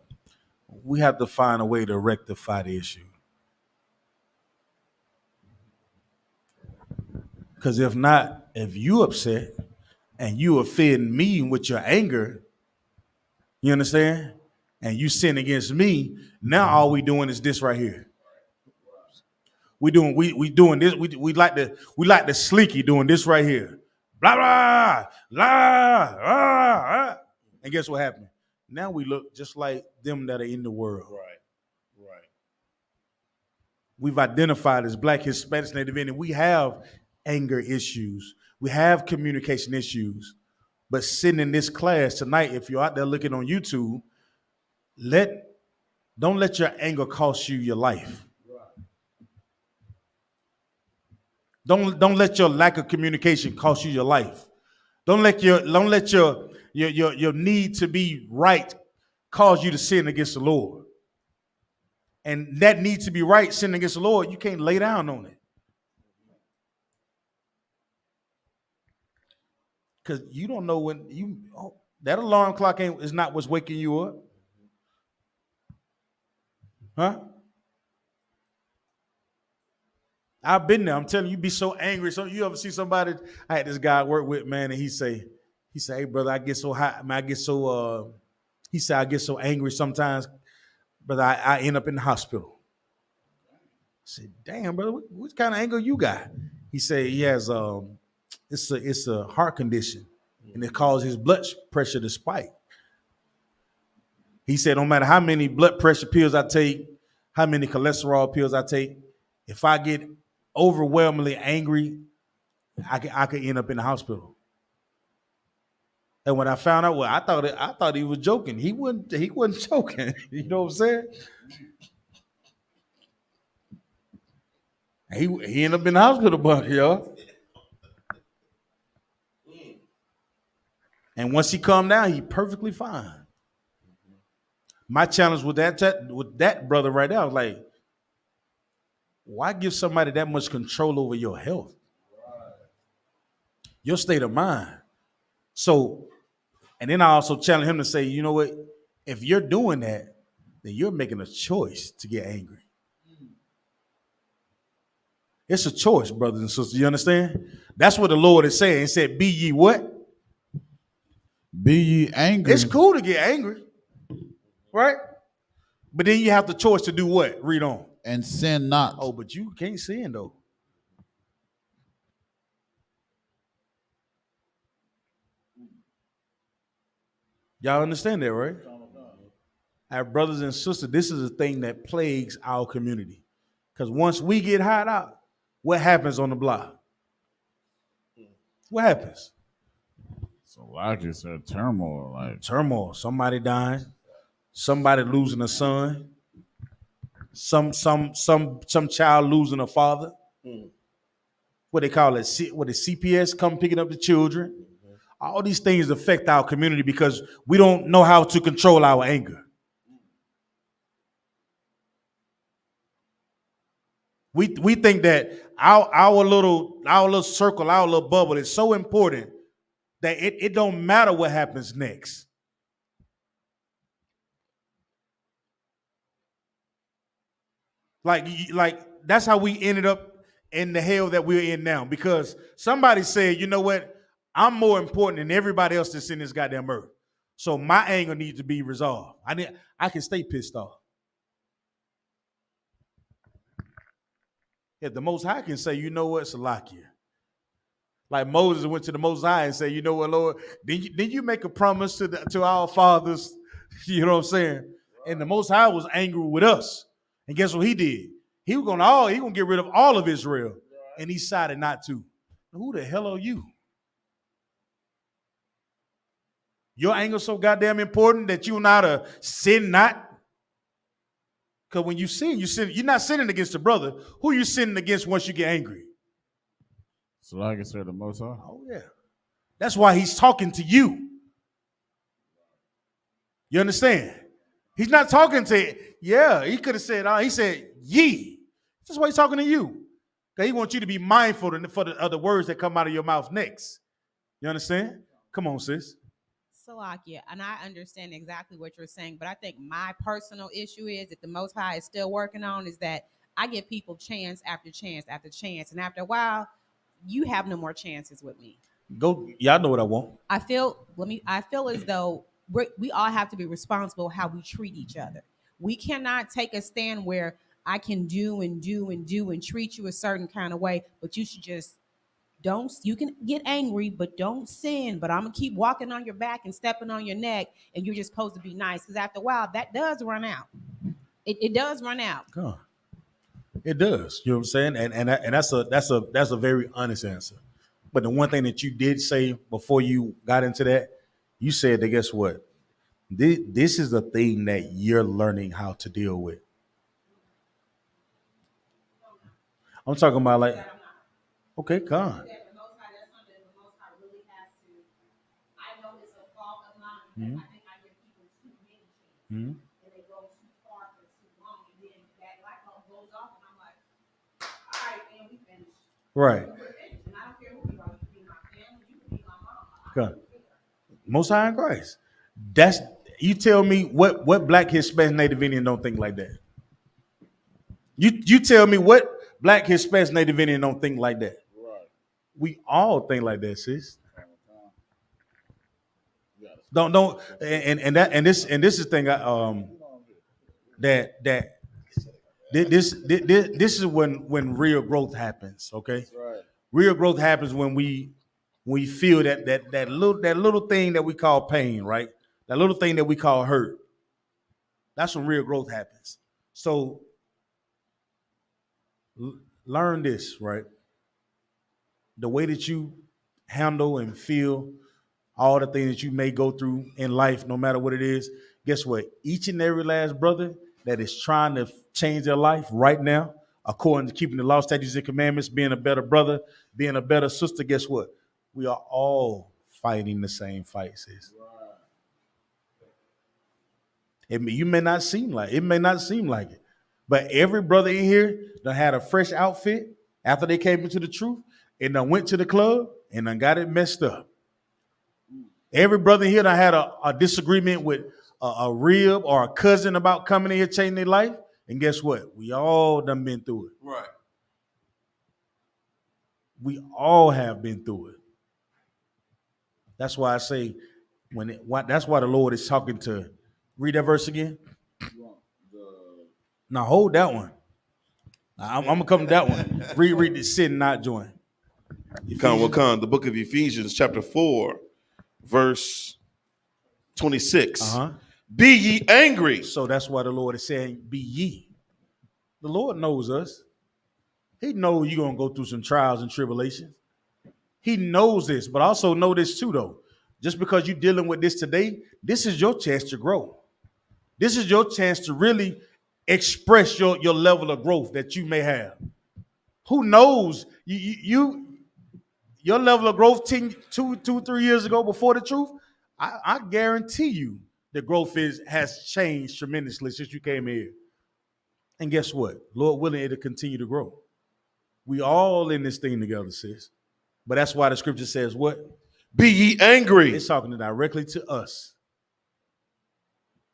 We have to find a way to rectify the issue. Because if not, if you upset and you offend me with your anger, you understand? And you sin against me, now all we doing is this right here. We doing this. We like the slinky doing this right here. Blah blah blah blah. And guess what happened? Now we look just like them that are in the world. Right. We've identified as Black, Hispanics, Native Indian. We have anger issues. We have communication issues. But sitting in this class tonight, if you're out there looking on YouTube, don't let your anger cost you your life. Don't let your lack of communication cost you your life. Don't let your need to be right cause you to sin against the Lord. And that need to be right, sinning against the Lord, you can't lay down on it. Because you don't know when that alarm clock is not what's waking you up. Huh? I've been there. I'm telling you, be so angry. So you ever see somebody? I had this guy I work with, man, and he say, "Hey, brother, I get so hot. Man, I get so He said, I get so angry sometimes, but I end up in the hospital. I said, damn, brother, what kind of anger you got? He said he has it's a heart condition, and it causes his blood pressure to spike. He said, no matter how many blood pressure pills I take, how many cholesterol pills I take, if I get overwhelmingly angry, I could end up in the hospital. And when I found out, well, I thought he was joking. He wasn't joking. You know what I'm saying? He ended up in the hospital bunch, y'all. And once he calmed down, he perfectly fine. My challenge with that brother right now was like, why give somebody that much control over your health? Your state of mind. So, and then I also challenge him to say, you know what? If you're doing that, then you're making a choice to get angry. It's a choice, brothers and sisters. You understand? That's what the Lord is saying. He said, be ye what? Be ye angry. It's cool to get angry, right? But then you have the choice to do what? Read on. And sin not. Oh, but you can't sin though. Y'all understand that, right? Our brothers and sisters, this is a thing that plagues our community. Because once we get hot out, what happens on the block? What happens? So like you said, turmoil. Turmoil. Somebody dying. Somebody losing a son. Some child losing a father. What they call it? What is CPS come picking up the children? All these things affect our community because we don't know how to control our anger. We think that our little circle, our little bubble is so important that it don't matter what happens next. Like that's how we ended up in the hell that we're in now, because somebody said, you know what? I'm more important than everybody else that's in this goddamn earth. So my anger needs to be resolved. I can stay pissed off. If the Most High can say, you know what, Salakia. Like Moses went to the Most High and said, you know what, Lord, did you make a promise to our fathers? You know what I'm saying? And the Most High was angry with us. And guess what he did? He was gonna get rid of all of Israel. And he decided not to. Who the hell are you? Your anger so goddamn important that you not a sin not? Because when you sin, you're not sinning against the brother. Who you sinning against once you get angry? So like I said, the Most High. Oh, yeah. That's why he's talking to you. You understand? He's not talking to, he could have said, he said, ye. That's why he's talking to you. Because he wants you to be mindful for the other words that come out of your mouth next. You understand? Come on, sis. Salakia, and I understand exactly what you're saying, but I think my personal issue is that the Most High is still working on is that I give people chance after chance after chance, and after a while, you have no more chances with me. Y'all know what I want. I feel as though we all have to be responsible how we treat each other. We cannot take a stand where I can do and treat you a certain kind of way, but you should just you can get angry, but don't sin. But I'm gonna keep walking on your back and stepping on your neck, and you're just supposed to be nice. Because after a while, that does run out. It does run out. God. It does. You know what I'm saying? And that's a very honest answer. But the one thing that you did say before you got into that, you said that guess what? This is the thing that you're learning how to deal with. I'm talking about like, okay, come. Mm-hmm. I think I give people too many chances, and they go too far for too long, and then that light bulb goes off, and I'm like, all right, man, we finished. Right. We're finished, and I don't care who you are. You can be my family, you can be my mom. Most High in Christ. You tell me what Black, Hispanic, Native Indian don't think like that. You tell me what Black, Hispanic, Native Indian don't think like that. Right. We all think like that, sis. Don't and this is the thing that this is when real growth happens. Okay, Right. real growth happens when we feel that little thing that we call pain, right? That little thing that we call hurt. That's when real growth happens. So learn this, right? The way that you handle and feel all the things that you may go through in life, no matter what it is, guess what? Each and every last brother that is trying to change their life right now, according to keeping the law, statutes, and commandments, being a better brother, being a better sister, guess what? We are all fighting the same fight, sis. You may not seem like it, but every brother in here that had a fresh outfit after they came into the truth and then went to the club and then got it messed up. Every brother here that had a disagreement with a rib or a cousin about coming in here changing their life, and guess what? We all done been through it. Right. We all have been through it. That's why I say that's why the Lord is talking to. Read that verse again. Now hold that one. I'm gonna come to that one. Read the sin not join. The book of Ephesians, chapter 4, verse 26. Be ye angry. So that's why the Lord is saying, be ye. The Lord knows us. He knows you're gonna go through some trials and tribulations. He knows this, but also know this too, though. Just because you're dealing with this today, this is your chance to grow. This is your chance to really express your level of growth that you may have. Who knows? Your level of growth 3 years ago before the truth, I guarantee you the growth has changed tremendously since you came here. And guess what? Lord willing, it'll continue to grow. We all in this thing together, sis. But that's why the scripture says what? Be ye angry. It's talking directly to us.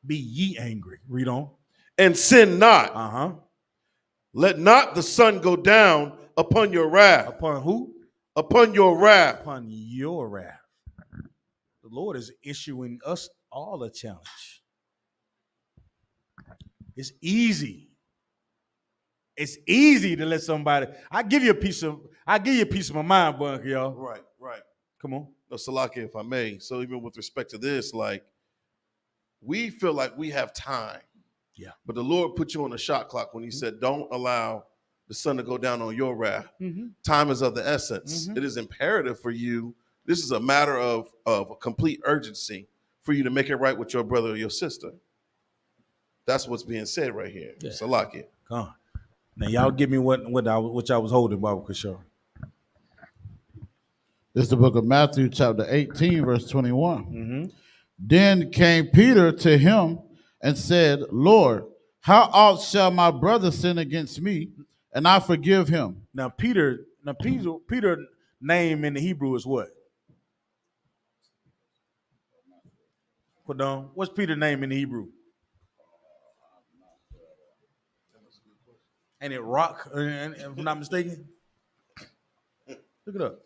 Be ye angry. Read on. And sin not. Let not the sun go down upon your wrath. Upon who? Upon your wrath. Upon your wrath. The Lord is issuing us all a challenge. It's easy. It's easy to let somebody. I give you a piece of my mind, Bunk, y'all. Right. Come on. No, Salaki, if I may. So even with respect to this, like, we feel like we have time. Yeah. But the Lord put you on the shot clock when he said, don't allow the sun to go down on your wrath. Time is of the essence. It is imperative for you. This is a matter of a complete urgency for you to make it right with your brother or your sister. That's what's being said right here. Yeah. Salaki. Come on. Now, y'all give me what I was holding, Baba Kishore. This is the book of Matthew, chapter 18, verse 21. Then came Peter to him and said, Lord, how oft shall my brother sin against me, and I forgive him? Now, Peter name in the Hebrew is what? Put on. What's Peter's name in the Hebrew? Ain't it Rock, if I'm not mistaken? Look it up.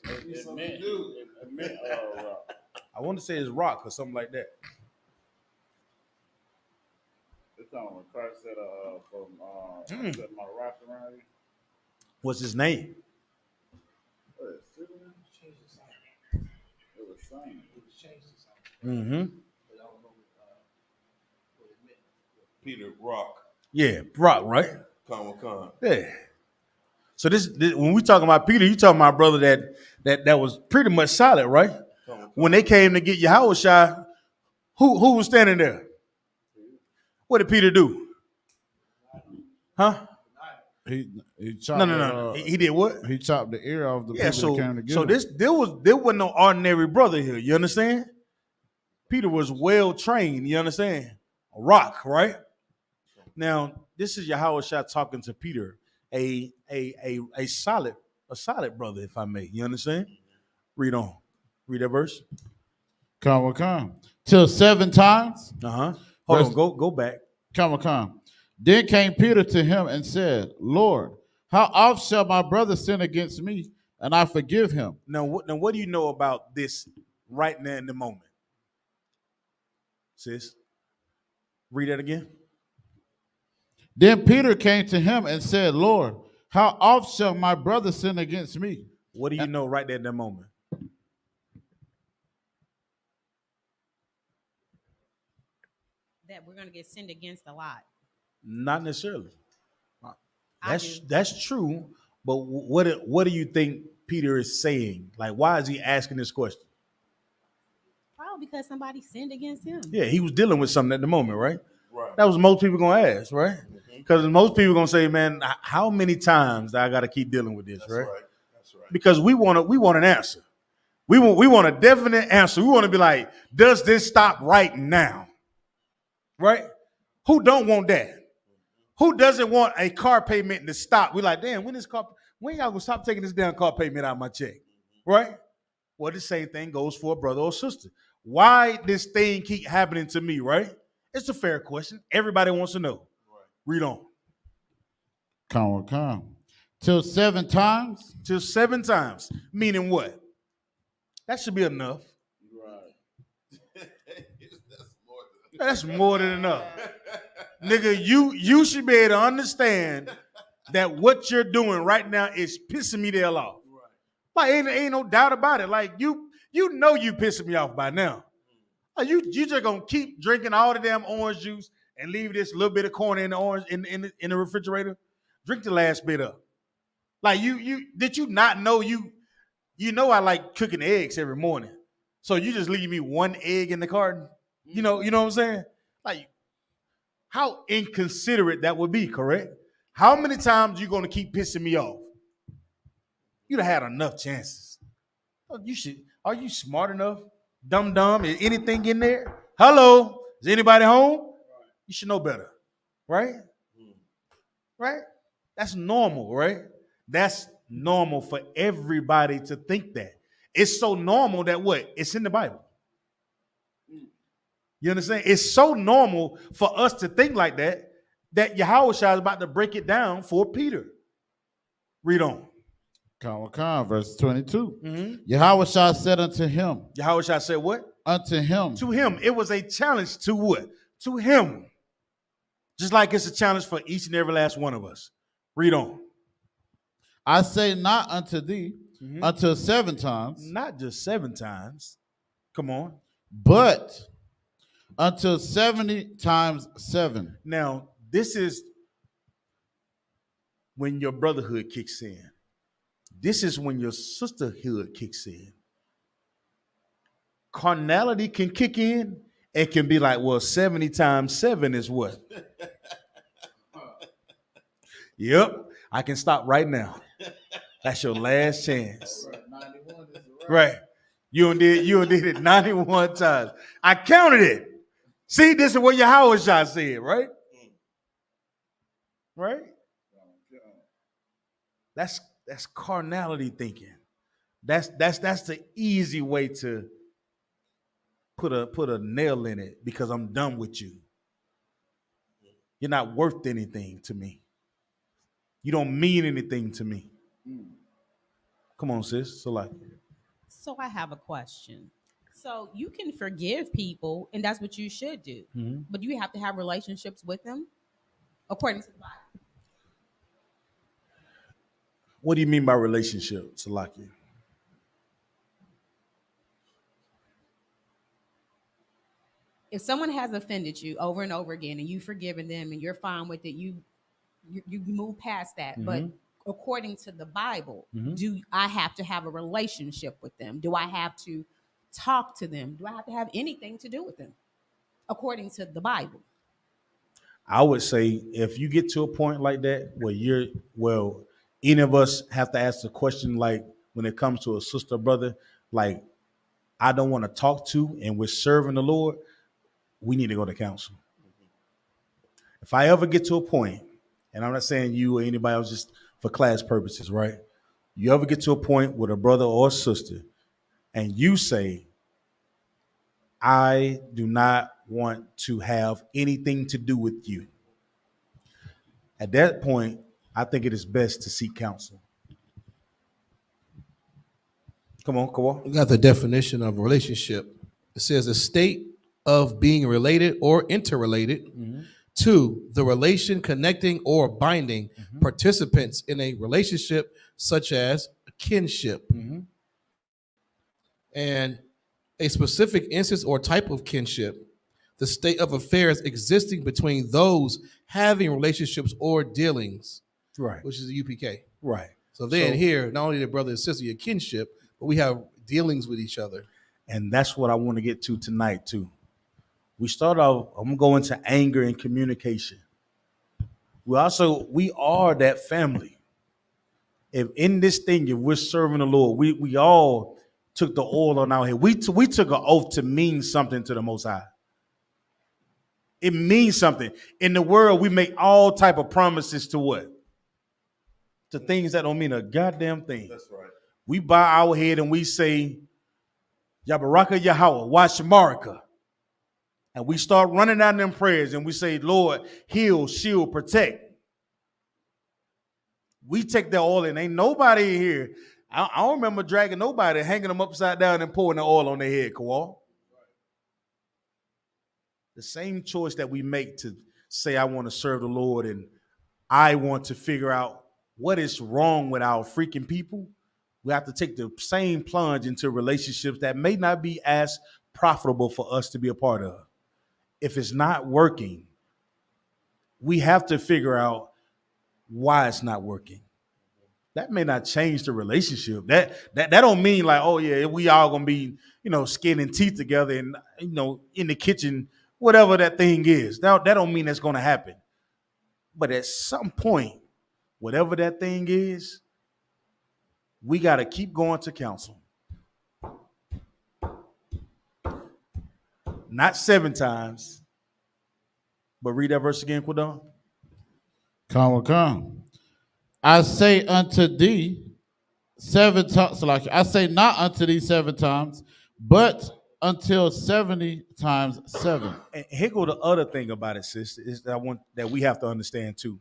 I want to say it's Rock or something like that. It's on when Christ said, set my rock around you. What's his name? It was saying. Peter, Rock. Yeah, Rock, right? Con. Yeah. So this when we talking about Peter, you talking about brother that was pretty much solid, right? When they came to get Yahawashi, who was standing there? What did Peter do? Huh? He chopped. No. He did what? He chopped the ear off the people that came to get him. There was no ordinary brother here. You understand? Peter was well trained. You understand? A rock, right? Now this is Yahawashi talking to Peter, a solid brother, if I may. You understand? Read on. Read that verse. Come. Till 7 times. Hold on. Go back. Come. Then came Peter to him and said, Lord, how oft shall my brother sin against me, and I forgive him? Now what do you know about this right now in the moment? sis. Read that again. Then Peter came to him and said, Lord, how oft shall my brother sin against me? What do you know right there in that moment? That we're going to get sinned against a lot. Not necessarily. I do. That's true. But what do you think Peter is saying? Like, why is he asking this question? Probably because somebody sinned against him. Yeah, he was dealing with something at the moment, right? Right. That was most people gonna ask, right? Because most people gonna say, "Man, how many times do I got to keep dealing with this?" That's right? right. That's right. Because we want an answer. We want a definite answer. We want to be like, "Does this stop right now?" Right? Who don't want that? Who doesn't want a car payment to stop? We like, damn, when y'all gonna stop taking this damn car payment out of my check? Right? Well, the same thing goes for a brother or sister. Why this thing keep happening to me, right? It's a fair question. Everybody wants to know. Right. Read on. Come. Till 7 times? Till 7 times. Meaning what? That should be enough. Right. That's more than enough. Nigga, you should be able to understand that what you're doing right now is pissing me the hell off. Right. Like ain't no doubt about it. Like you know you pissing me off by now. Like, you just gonna keep drinking all the damn orange juice and leave this little bit of corn in the orange in the refrigerator. Drink the last bit up. Like did you not know you know I like cooking eggs every morning. So you just leave me one egg in the carton? You know what I'm saying? Like, how inconsiderate that would be, correct? How many times you gonna keep pissing me off? You'd have had enough chances. Are you smart enough? Dumb, is anything in there? Hello, is anybody home? You should know better, right? Right? That's normal, right? That's normal for everybody to think that. It's so normal that what? It's in the Bible. You understand? It's so normal for us to think like that Yahawashi is about to break it down for Peter. Read on. Verse 22. Mm-hmm. Yahawashi said unto him. Yahawashi said what? Unto him. To him. It was a challenge to what? To him. Just like it's a challenge for each and every last one of us. Read on. I say not unto thee, until 7 times. Not just 7 times. Come on. But until 70 times 7. Now, this is when your brotherhood kicks in. This is when your sisterhood kicks in. Carnality can kick in and can be like, well, 70 times 7 is what? Yep, I can stop right now. That's your last chance. Right. You did it 91 times. I counted it. See, this is what Yahawashi said, right? Right? That's carnality thinking. That's the easy way to put a nail in it because I'm done with you. You're not worth anything to me. You don't mean anything to me. Come on, sis. So I have a question. So you can forgive people, and that's what you should do. Mm-hmm. But you have to have relationships with them, according to the Bible. What do you mean by relationship, Salaki? If someone has offended you over and over again, and you've forgiven them, and you're fine with it, you move past that. Mm-hmm. But according to the Bible, do I have to have a relationship with them? Do I have to talk to them? Do I have to have anything to do with them? According to the Bible. I would say if you get to a point like that where any of us have to ask the question, like when it comes to a sister or brother, like I don't want to talk to and we're serving the Lord, we need to go to counsel. If I ever get to a point, and I'm not saying you or anybody else, just for class purposes, right? You ever get to a point with a brother or a sister and you say, I do not want to have anything to do with you. At that point, I think it is best to seek counsel. Come on. We got the definition of a relationship. It says a state of being related or interrelated. 2, the relation connecting or binding participants in a relationship such as a kinship. And a specific instance or type of kinship, the state of affairs existing between those having relationships or dealings, Right. which is a UPK. Right. So then here, not only the brother and sister, your kinship, but we have dealings with each other. And that's what I want to get to tonight too. We start off, I'm going to anger and communication. We are that family. If in this thing, if we're serving the Lord, we all took the oil on our head. We took an oath to mean something to the Most High. It means something. In the world, we make all type of promises to what? To things that don't mean a goddamn thing. That's right. We bow our head and we say, Yabaraka Yahweh, Washamarika. And we start running out them prayers and we say, Lord, heal, shield, protect. We take that oil and ain't nobody here. I don't remember dragging nobody, hanging them upside down and pouring the oil on their head, Kawal. The same choice that we make to say, I want to serve the Lord and I want to figure out what is wrong with our freaking people. We have to take the same plunge into relationships that may not be as profitable for us to be a part of. If it's not working, we have to figure out why it's not working. That may not change the relationship. That don't mean like, oh yeah, we all gonna be, skin and teeth together and in the kitchen, whatever that thing is. That don't mean that's gonna happen. But at some point, whatever that thing is, we gotta keep going to counsel. Not 7 times, but read that verse again, Quadon. Come. I say unto thee 7 times, so like I say not unto thee 7 times, but until 70 times 7. And here go the other thing about it, sis, is that we have to understand too.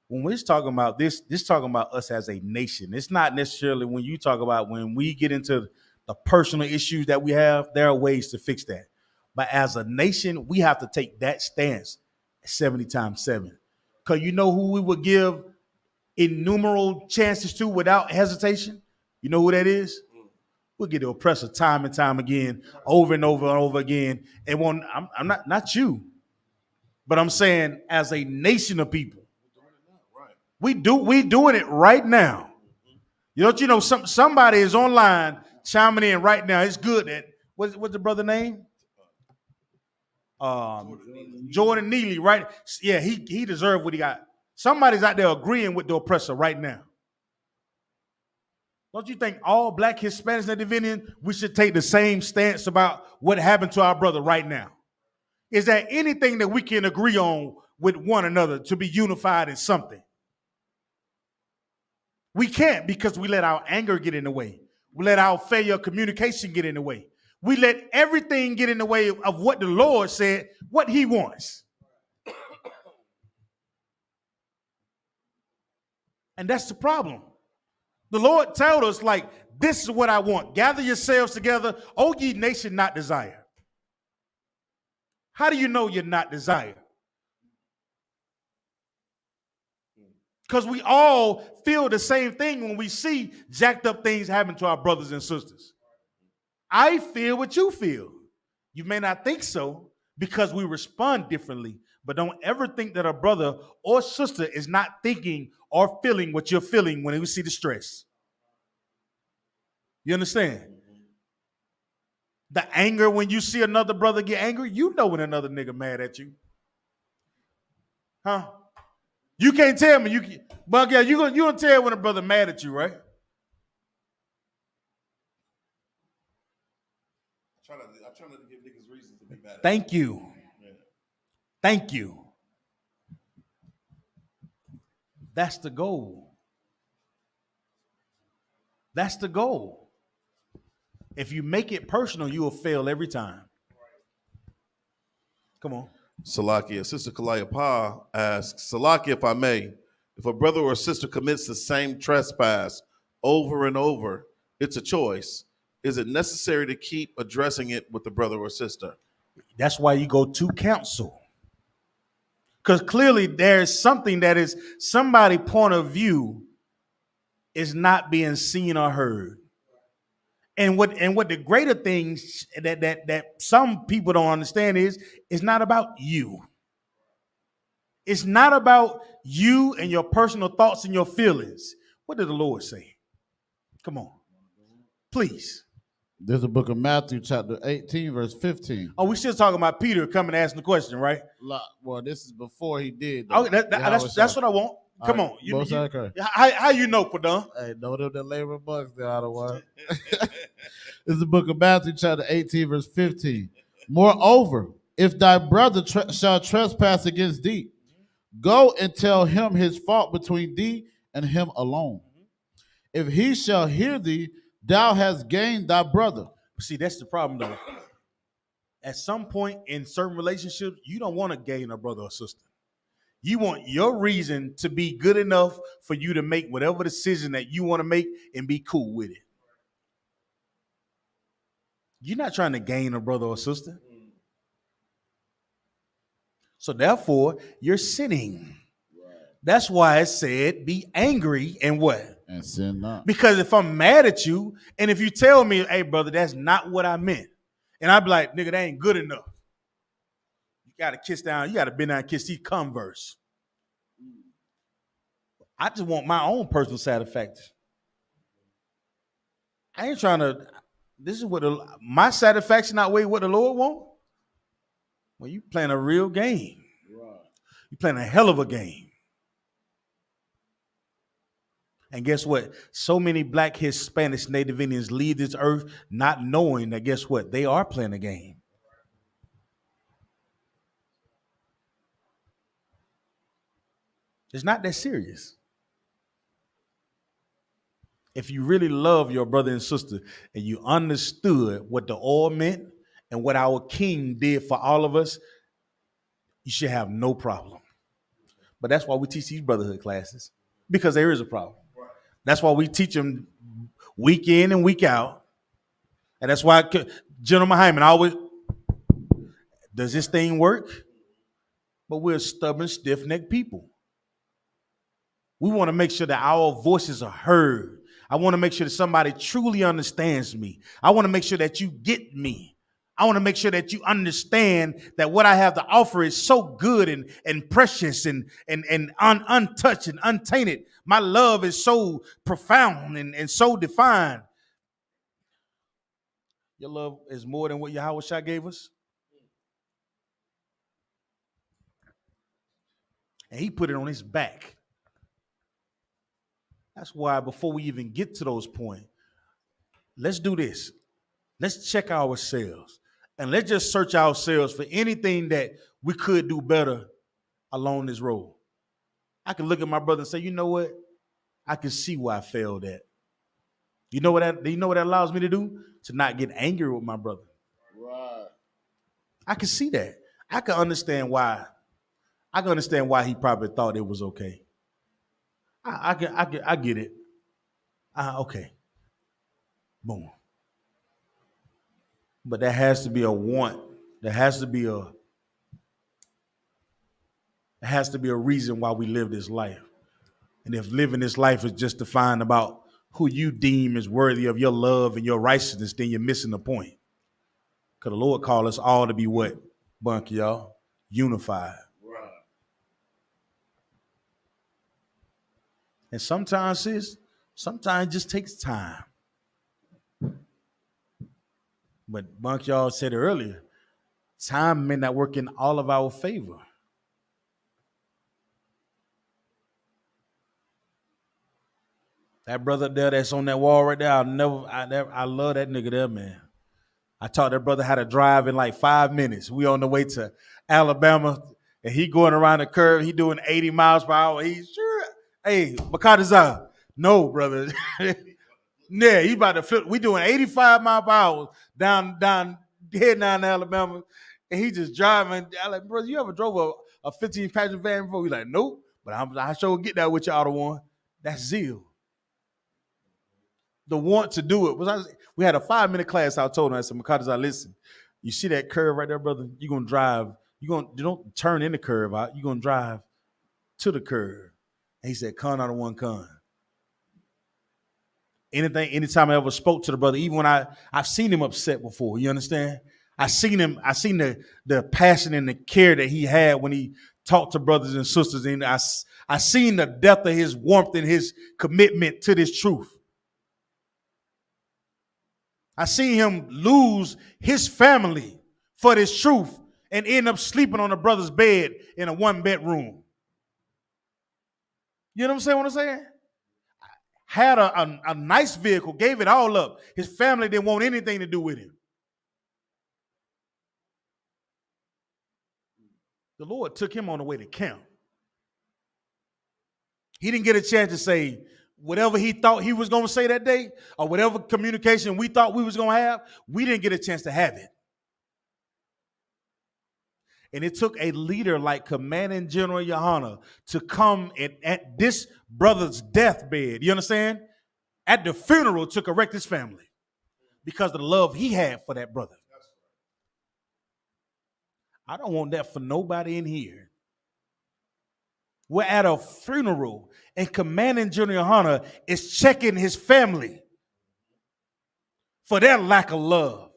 When we're talking about this talking about us as a nation. It's not necessarily when you talk about when we get into the personal issues that we have, there are ways to fix that. But as a nation, we have to take that stance 70 times 7. Because you know who we would give innumerable chances to without hesitation? You know who that is? We'll get the oppressor time and time again, over and over and over again. And I'm not you, but I'm saying as a nation of people, we doing it right now. Somebody is online chiming in right now. It's good that what's the brother name? Jordan Neely, right? Yeah, he deserved what he got. Somebody's out there agreeing with the oppressor right now. Don't you think all black Hispanics and Dividian, we should take the same stance about what happened to our brother right now? Is there anything that we can agree on with one another to be unified in something? We can't, because we let our anger get in the way. We let our failure of communication get in the way. We let everything get in the way of what the Lord said, what he wants. And that's the problem. The Lord told us, like, this is what I want. Gather yourselves together, O ye nation not desired. How do you know you're not desired? Because we all feel the same thing when we see jacked up things happen to our brothers and sisters. I feel what you feel. You may not think so because we respond differently, but don't ever think that a brother or sister is not thinking or feeling what you're feeling when you see the stress. You understand? The anger when you see another brother get angry, you know when another nigga mad at you. Huh? You can't tell me. But yeah, you gonna tell when a brother mad at you, right? I try not to give niggas reasons to be mad at Thank you. Yeah. Thank you. That's the goal. That's the goal. If you make it personal, you will fail every time. Come on. Salakia. Sister Kalaya Pa asks, Salakia, if I may, if a brother or sister commits the same trespass over and over, it's a choice. Is it necessary to keep addressing it with the brother or sister? That's why you go to counsel. Because clearly there's something that is somebody's point of view is not being seen or heard. And what the greater things that some people don't understand is it's not about you. It's not about you and your personal thoughts and your feelings. What did the Lord say? Come on. Please. There's a book of Matthew, chapter 18, verse 15. Oh, we still talking about Peter coming asking the question, right? Well, this is before he did. Oh, that's what I want. Come on. How you know, Padon? Hey, know them that labor bucks there out of one. This is the book of Matthew, chapter 18, verse 15. Moreover, if thy brother shall trespass against thee, go and tell him his fault between thee and him alone. If he shall hear thee, thou hast gained thy brother. See, that's the problem, though. At some point in certain relationships, you don't want to gain a brother or sister. You want your reason to be good enough for you to make whatever decision that you want to make and be cool with it. You're not trying to gain a brother or sister. So therefore, you're sinning. That's why it said, be angry and what? And sin not. Because if I'm mad at you, and if you tell me, hey, brother, that's not what I meant, and I'd be like, nigga, that ain't good enough. You got to kiss down. You got to bend down and kiss these Converse. I just want my own personal satisfaction. I ain't trying to. This is what my satisfaction outweigh what the Lord wants. Well, you playing a real game. Right. You playing a hell of a game. And guess what? So many Black, Hispanics, Native Indians leave this earth not knowing that, guess what? They are playing a game. It's not that serious. If you really love your brother and sister and you understood what the oil meant and what our King did for all of us, you should have no problem. But that's why we teach these brotherhood classes, because there is a problem. That's why we teach them week in and week out. And that's why General Hyman always, does this thing work? But we're stubborn, stiff-necked people. We want to make sure that our voices are heard. I want to make sure that somebody truly understands me. I want to make sure that you get me. I want to make sure that you understand that what I have to offer is so good and precious and untouched and untainted. My love is so profound and so defined. Your love is more than what Yahawashi gave us. And he put it on his back. That's why before we even get to those points, let's do this. Let's check ourselves. And let's just search ourselves for anything that we could do better along this road. I can look at my brother and say, you know what? I can see why I failed at. You know what that allows me to do? To not get angry with my brother. Right. I can see that. I can understand why. I can understand why he probably thought it was okay. I get it. Okay. Boom. But there has to be a want. There has to be a reason why we live this life. And if living this life is just defined about who you deem is worthy of your love and your righteousness, then you're missing the point. Because the Lord called us all to be what? Bunky, y'all? Unified. Right. And sometimes it just takes time. But Bunk, y'all said earlier, time may not work in all of our favor. That brother there that's on that wall right there, I love that nigga there, man. I taught that brother how to drive in like 5 minutes. We on the way to Alabama, and he going around the curve. He doing 80 miles per hour. He's sure, hey, Makataza, no, brother. Yeah, he about to flip. We doing 85 miles per hour heading down to Alabama, and he just driving. I like, brother, you ever drove a 15-passenger van before? We like, nope, but I sure get that with y'all the one. That's zeal. The want to do it. We had a 5-minute class. I told him, I said, Makataza, listen, You see that curve right there, brother? You're gonna drive, you don't turn in the curve out, you're gonna drive to the curve. And he said, con out of one con. Anytime I ever spoke to the brother, even when I've seen him upset before, you understand? I seen the passion and the care that he had when he talked to brothers and sisters, and I seen the depth of his warmth and his commitment to this truth. I seen him lose his family for this truth and end up sleeping on a brother's bed in a 1-bedroom. You know what I'm saying? What I'm saying? Had a nice vehicle, gave it all up. His family didn't want anything to do with him. The Lord took him on the way to camp. He didn't get a chance to say whatever he thought he was going to say that day, or whatever communication we thought we was going to have. We didn't get a chance to have it. And it took a leader like Commanding General YAHANNA to come at this brother's deathbed, you understand? At the funeral to correct his family because of the love he had for that brother. I don't want that for nobody in here. We're at a funeral and Commanding General YAHANNA is checking his family for their lack of love,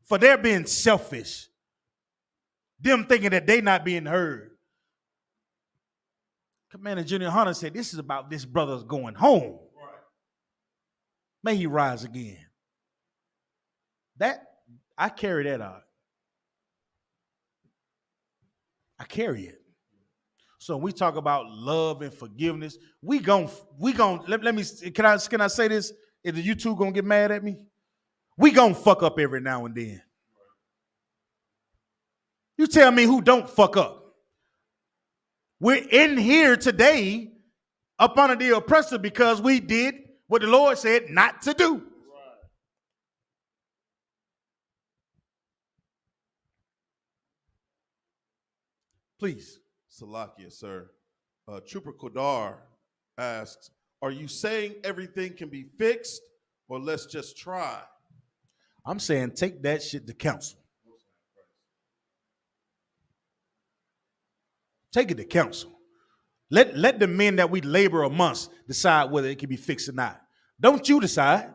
for their being selfish, them thinking that they not being heard. Commander General YAHANNA said, this is about this brother's going home. Right. May he rise again. I carry that out. I carry it. So when we talk about love and forgiveness, let me, can I say this? Is the YouTube gonna get mad at me? We gonna fuck up every now and then. You tell me who don't fuck up. We're in here today up under the oppressor because we did what the Lord said not to do. Please. Salakia, sir. Trooper Kodar asks, are you saying everything can be fixed or let's just try? I'm saying take that shit to council. Take it to council. Let the men that we labor amongst decide whether it can be fixed or not. Don't you decide.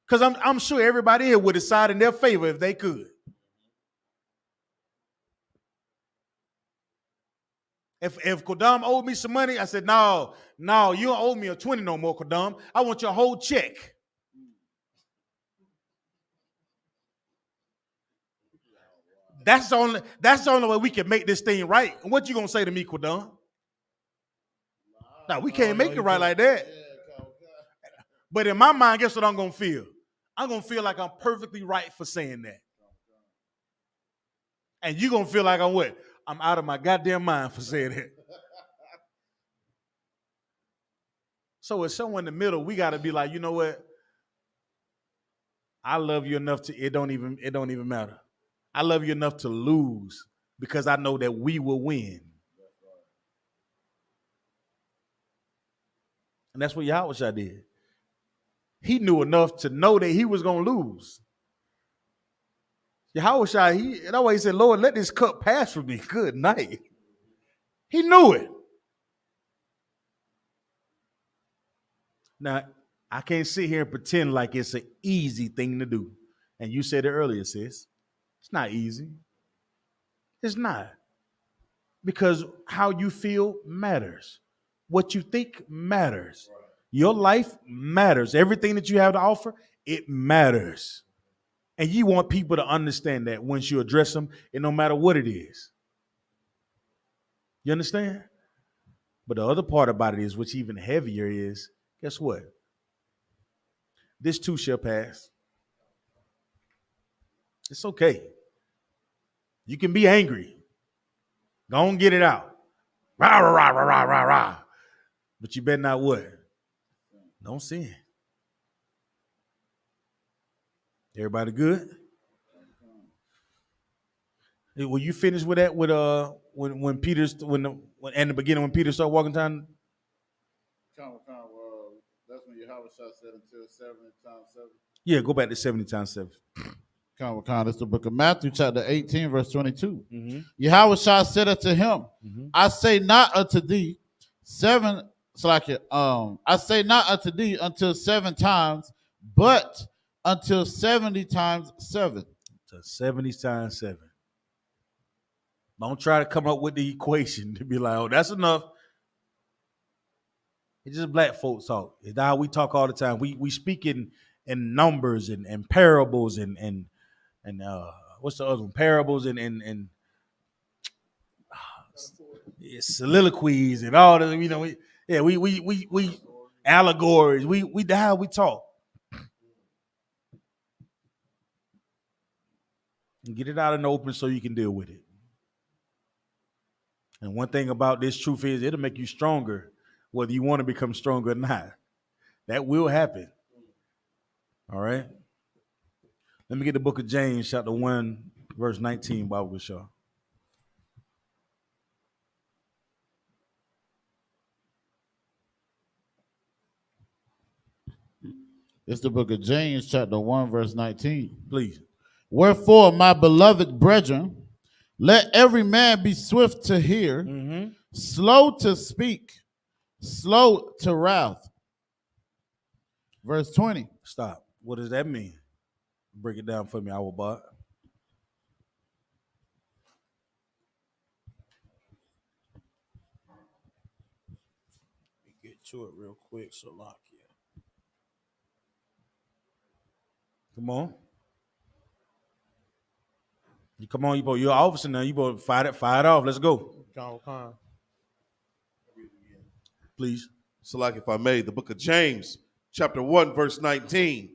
Because I'm sure everybody here would decide in their favor if they could. If Kodam owed me some money, I said, no, you don't owe me a 20 no more, Kodam. I want your whole check. That's the only way we can make this thing right. And what you gonna say to me, Kodam? No, we can't make it right like that. But in my mind, guess what I'm gonna feel? I'm gonna feel like I'm perfectly right for saying that. And you gonna feel like I'm what? I'm out of my goddamn mind for saying it. So as someone in the middle, we gotta be like, you know what? I love you enough to it don't even matter. I love you enough to lose because I know that we will win. And that's what Yahweh did. He knew enough to know that he was gonna lose. Yahweh, that's why he said, Lord, let this cup pass from me. Good night. He knew it. Now, I can't sit here and pretend like it's an easy thing to do. And you said it earlier, sis. It's not easy. It's not. Because how you feel matters. What you think matters. Right. Your life matters. Everything that you have to offer, it matters. And you want people to understand that once you address them, and no matter what it is. You understand? But the other part about it is, which even heavier is, guess what? This too shall pass. It's okay. You can be angry. Go on, get it out. Rah, rah, rah, rah, rah, rah, rah. But you better not what? Don't sin. Everybody good? Were you finished with that? With when Peter's in the beginning when Peter started walking down? That's when Yahweh said until 70 times 7. Yeah, go back to 70 times 7. This is the book of Matthew, chapter 18, verse 22. Yahweh said unto him, I say not unto thee I say not unto thee until 7 times, but until 70 times 7. To 70 times 7. Don't try to come up with the equation to be like, oh, that's enough. It's just black folk talk. It's how we talk all the time. We speak in numbers and parables and what's the other one? Parables and soliloquies and all that. You know, we allegories. We how we talk. And get it out in the open so you can deal with it. And one thing about this truth is it'll make you stronger, whether you want to become stronger or not. That will happen. All right. Let me get the book of James, chapter 1, verse 19, Bible with y'all. It's the book of James, chapter 1, verse 19. Please. Wherefore, my beloved brethren, let every man be swift to hear, slow to speak, slow to wrath. Verse 20. Stop. What does that mean? Break it down for me, our bot. Get to it real quick, so lock you. Come on. You come on, you're an officer now. You both fire it off. Let's go. Please. So, like if I may, the book of James, chapter 1, verse 19.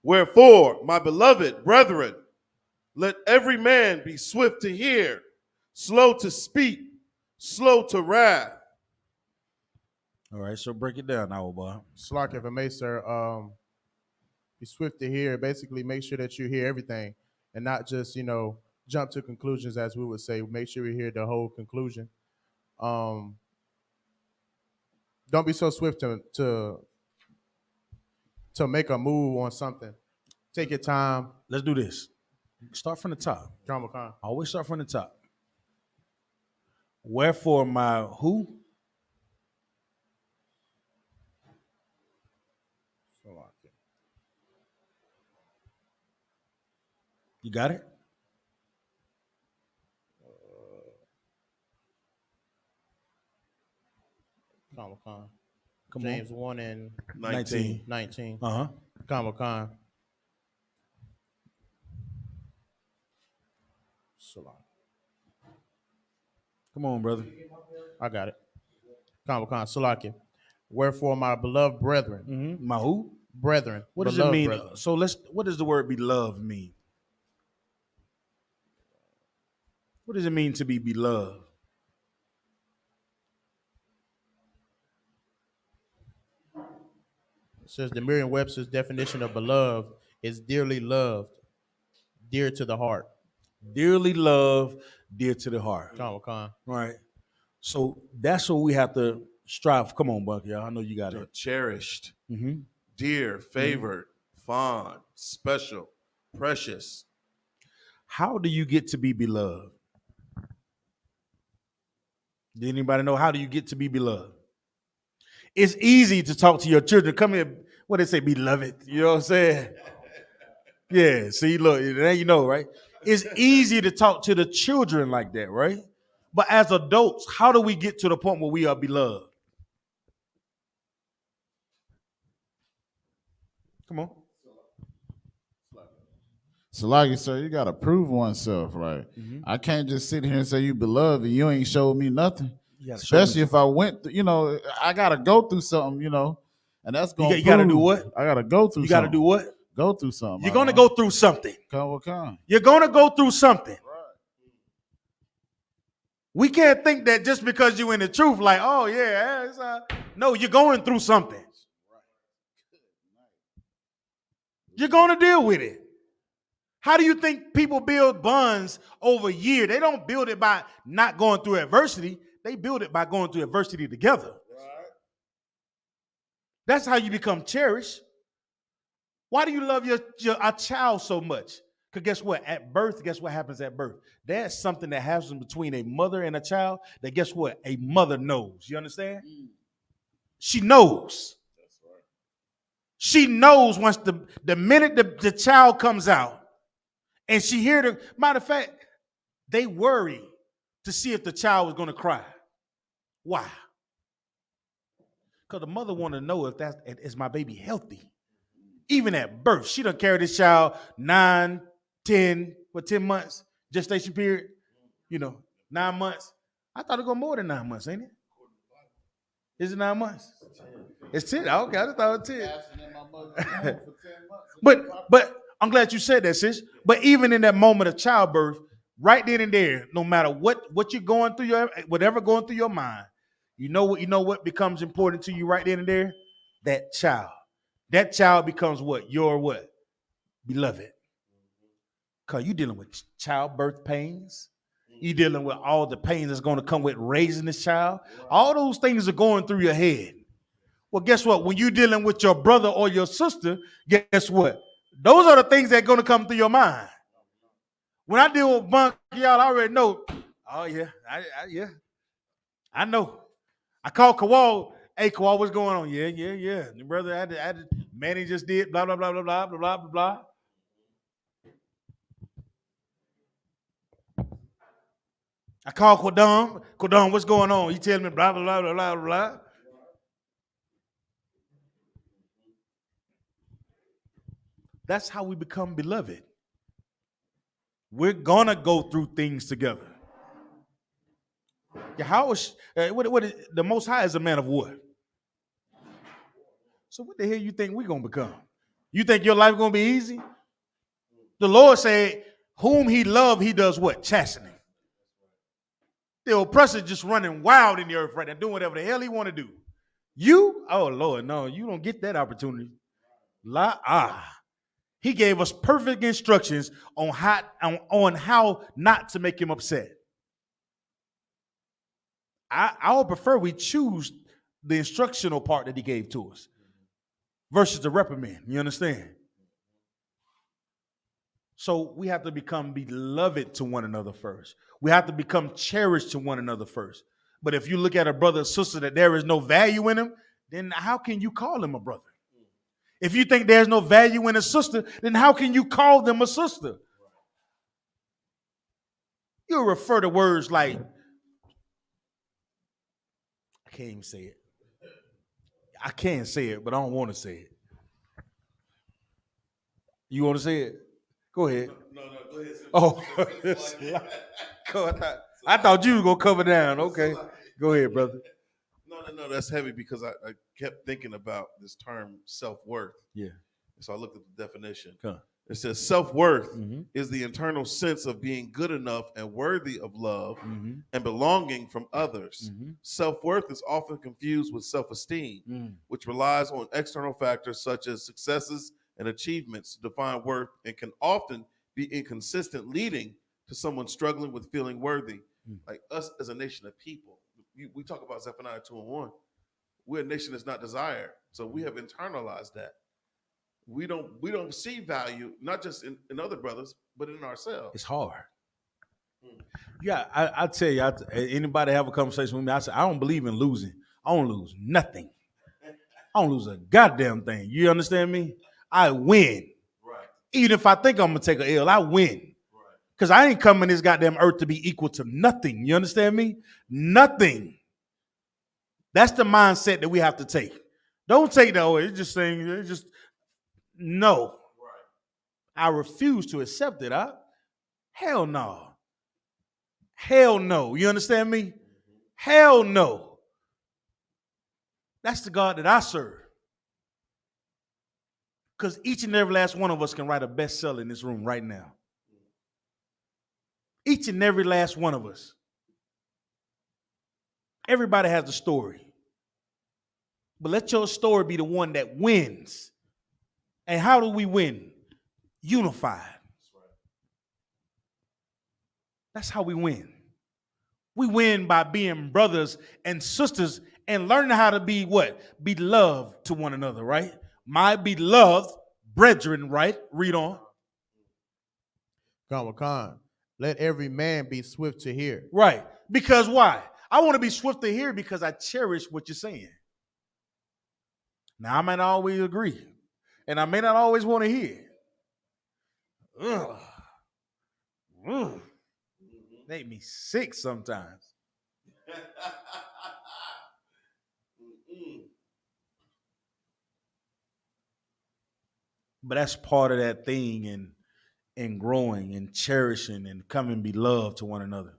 Wherefore, my beloved brethren, let every man be swift to hear, slow to speak, slow to wrath. All right, so break it down, our boy. Slack, if I may, sir. Be swift to hear. Basically, make sure that you hear everything and not just, jump to conclusions, as we would say. Make sure we hear the whole conclusion. Don't be so swift to make a move on something. Take your time. Let's do this. Start from the top. Khan. Always start from the top. Wherefore my who? You got it? Come James on. 1 and 19. Uh-huh. Khan. Come on, brother. I got it. Khan. Salaki. Wherefore, my beloved brethren. My who? Brethren. What does it mean? Brethren. So what does the word beloved mean? What does it mean to be beloved? It says the Merriam-Webster's definition of beloved is dearly loved, dear to the heart. Dearly loved, dear to the heart. Khan. Right. So that's what we have to strive. Come on, Buck, y'all. I know you got it. Cherished, dear, favored, fond, special, precious. How do you get to be beloved? Did anybody know how do you get to be beloved? It's easy to talk to your children. Come here, what they say, beloved. You know what I'm saying? Yeah, see, look, now you know, right? It's easy to talk to the children like that, right? But as adults, how do we get to the point where we are beloved? Come on. So like you said, you got to prove oneself, right? I can't just sit here and say you beloved and you ain't showed me nothing. Especially if I went, I got to go through something, and that's going to You got to do what? I got to go through something. You got to do what? Go through something. You're going to go through something. You're going to go through something. We can't think that just because you're in the truth, like, oh, yeah. No, you're going through something. You're going to deal with it. How do you think people build bonds over years? They don't build it by not going through adversity. They build it by going through adversity together. Right. That's how you become cherished. Why do you love a child so much? Because guess what? At birth, guess what happens at birth? There's something that happens between a mother and a child that guess what? A mother knows. You understand? She knows. She knows once the minute the child comes out and she hear the matter of fact, they worry to see if the child was going to cry. Why? Because the mother want to know if is my baby healthy. Even at birth, she done carry this child 9, 10 months gestation period. 9 months. I thought it go more than 9 months, ain't it? Is it 9 months? It's 10. Okay, I just thought it was 10. But I'm glad you said that, sis. But even in that moment of childbirth, right then and there, no matter what you're going through, whatever going through your mind, you know what becomes important to you right then and there? That child. That child becomes what? Your what? Beloved. Because you're dealing with childbirth pains. You're dealing with all the pain that's going to come with raising this child. All those things are going through your head. Well, guess what? When you're dealing with your brother or your sister, guess what? Those are the things that are going to come through your mind. When I deal with Bunk, y'all already know. Oh, yeah. I know. I call Kawal. Hey, Kawal, what's going on? Yeah. The brother, I had Manny just did blah, blah, blah, blah, blah, blah, blah, blah. I call Kodam. Kodam, what's going on? He tells me blah, blah, blah, blah, blah, blah. That's how we become beloved. We're going to go through things together. The Most High is a man of what? So what the hell you think we're going to become? You think your life going to be easy? The Lord said, whom he loved, he does what? Chastening. The oppressor just running wild in the earth right now, doing whatever the hell he want to do. You? Oh, Lord, no, you don't get that opportunity. He gave us perfect instructions on how not to make him upset. I would prefer we choose the instructional part that he gave to us versus the reprimand. You understand? So we have to become beloved to one another first. We have to become cherished to one another first. But if you look at a brother or sister that there is no value in him, then how can you call him a brother? If you think there's no value in a sister, then how can you call them a sister? You'll refer to words like, I can't even say it. I can say it, but I don't want to say it. You want to say it? Go ahead. No, go ahead. Oh, I thought you were going to cover down. Okay. Go ahead, brother. No, that's heavy because I kept thinking about this term self-worth. Yeah. So I looked at the definition. Huh. It says self-worth is the internal sense of being good enough and worthy of love and belonging from others. Self-worth is often confused with self-esteem, which relies on external factors such as successes and achievements to define worth and can often be inconsistent, leading to someone struggling with feeling worthy. Like us as a nation of people, we talk about Zephaniah 2:1. We're a nation that's not desired. So we have internalized that. We don't see value, not just in other brothers, but in ourselves. It's hard. Yeah, I tell you, anybody have a conversation with me, I say, I don't believe in losing. I don't lose nothing. I don't lose a goddamn thing. You understand me? I win. Right. Even if I think I'm going to take an L, I win. Because I ain't coming this goddamn earth to be equal to nothing. You understand me? Nothing. That's the mindset that we have to take. Don't take that away. It's just saying, no. Right. I refuse to accept it. Hell no. Hell no. You understand me? Hell no. That's the God that I serve. Because each and every last one of us can write a bestseller in this room right now. Each and every last one of us. Everybody has a story. But let your story be the one that wins. And how do we win? Unified. That's how we win. We win by being brothers and sisters and learning how to be what? Beloved to one another, right? My beloved brethren, right? Read on. Khan. Let every man be swift to hear. Right. Because why? I want to be swift to hear because I cherish what you're saying. Now, I might not always agree, and I may not always want to hear. Ugh. Ugh. Make me sick sometimes. But that's part of that thing and growing and cherishing and coming be loved to one another.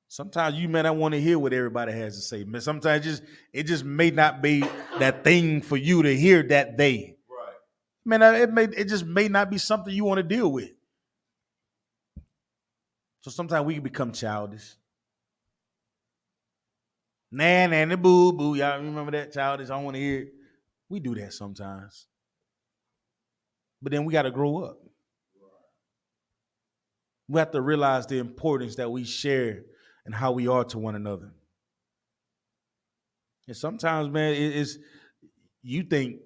Sometimes you may not want to hear what everybody has to say. But sometimes it just may not be that thing for you to hear that day. Right. Man, it just may not be something you want to deal with. So sometimes we can become childish. Nanny boo boo. Y'all remember that? Childish. I don't want to hear it. We do that sometimes. But then we got to grow up. We have to realize the importance that we share and how we are to one another. And sometimes, man, you think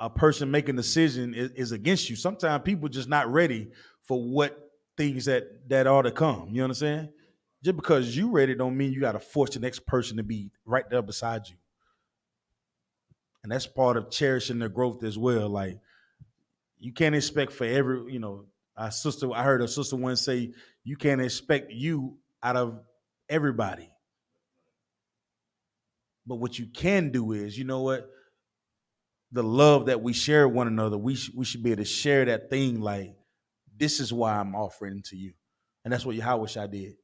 a person making a decision is against you. Sometimes people just not ready for what things that are to come. You understand? Just because you ready don't mean you got to force the next person to be right there beside you. And that's part of cherishing their growth as well. Like, you can't expect for every, I heard a sister once say, you can't expect you out of everybody. But what you can do is, you know what? The love that we share with one another, we should be able to share that thing like, this is why I'm offering to you. And that's what Yahweh did.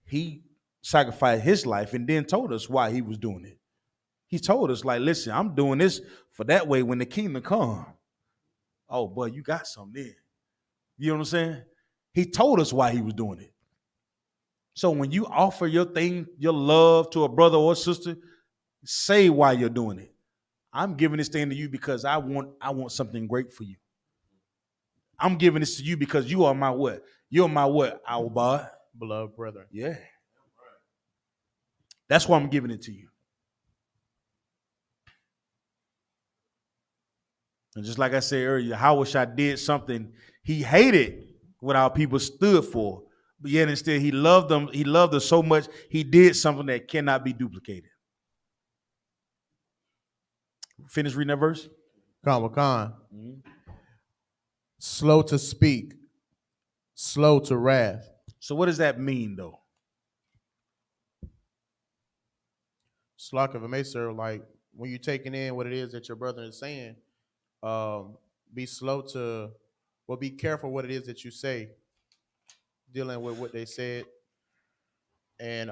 He sacrificed his life and then told us why he was doing it. He told us, like, listen, I'm doing this for that way when the kingdom comes. Oh, boy, you got something there. You know what I'm saying? He told us why he was doing it. So when you offer your thing, your love to a brother or sister, say why you're doing it. I'm giving this thing to you because I want something great for you. I'm giving this to you because you are my what? You're my what? Our boy. Beloved brethren. Yeah. That's why I'm giving it to you. And just like I said earlier, Yahweh did something he hated what our people stood for. But yet instead he loved them. He loved us so much, he did something that cannot be duplicated. Finish reading that verse. Khan. Mm-hmm. Slow to speak, slow to wrath. So what does that mean, though? Slack of a macer, like when you're taking in what it is that your brother is saying, be slow to, be careful what it is that you say, dealing with what they said, and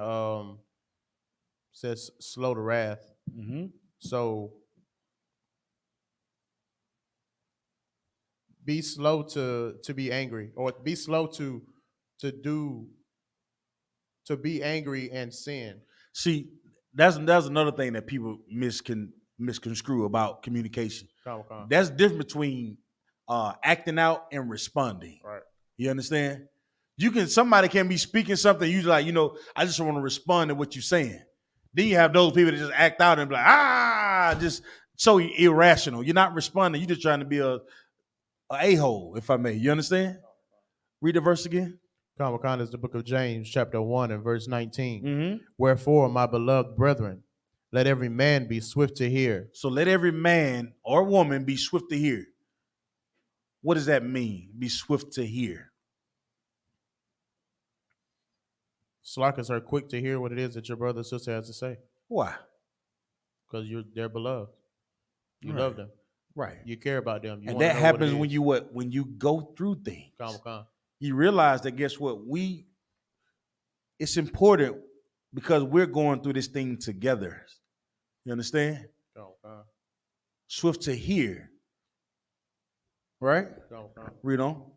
says slow to wrath. Mm-hmm. So be slow to be angry, or be slow to be angry and sin. See, that's another thing that people misconstrue about communication. That's different between acting out and responding. Right. You understand? Somebody can be speaking something, you like, I just want to respond to what you're saying. Then you have those people that just act out and be like, just so irrational. You're not responding. You're just trying to be a a-hole, if I may. You understand? Read the verse again. Khan is the book of James, chapter 1 and verse 19. Mm-hmm. Wherefore, my beloved brethren, let every man be swift to hear. So let every man or woman be swift to hear. What does that mean? Be swift to hear. Slackers are quick to hear what it is that your brother or sister has to say. Why? Because they're beloved. You Right. love them. Right. You care about them. You and wanna that know happens what it is. when you go through things. Khan. You realize that guess what? It's important because we're going through this thing together. You understand? Khan. Swift to hear. Right? Khan. Read on.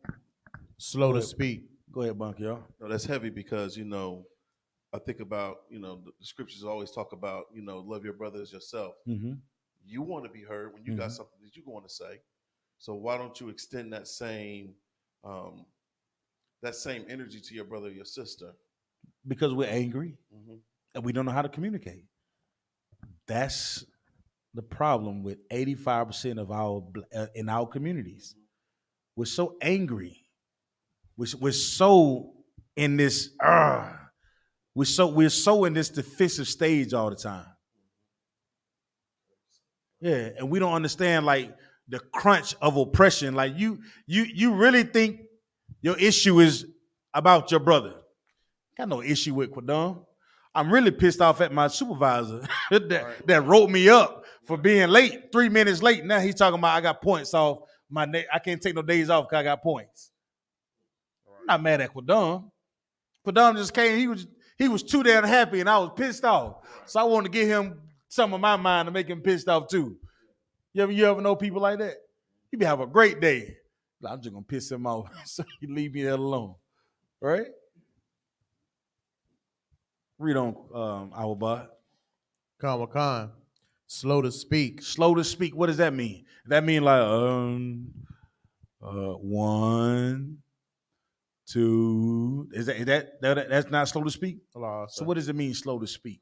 Slow to speak. Go ahead, Bunk, y'all. No, that's heavy because, I think about, the scriptures always talk about, love your brother as yourself. Mm-hmm. You want to be heard when you got something that you want to say. So why don't you extend that same energy to your brother or your sister? Because we're angry and we don't know how to communicate. That's the problem with 85% of in our communities. We're so angry we're so in this we're so in this defensive stage all the time. Yeah, and we don't understand like the crunch of oppression. Like you really think your issue is about your brother. Got no issue with Quadon. I'm really pissed off at my supervisor that wrote me up for being late, 3 minutes late. Now he's talking about I got points off my I can't take no days off because I got points. I'm not mad at Quadon. Quadon just came, he was too damn happy and I was pissed off. So I wanted to give him some of my mind to make him pissed off too. You ever know people like that? He be have a great day. I'm just gonna piss him off so he leave me alone. Right? Read on our bot. Khan. Slow to speak. Slow to speak. What does that mean? That mean like 1, 2. Is that's not slow to speak? So what does it mean, slow to speak?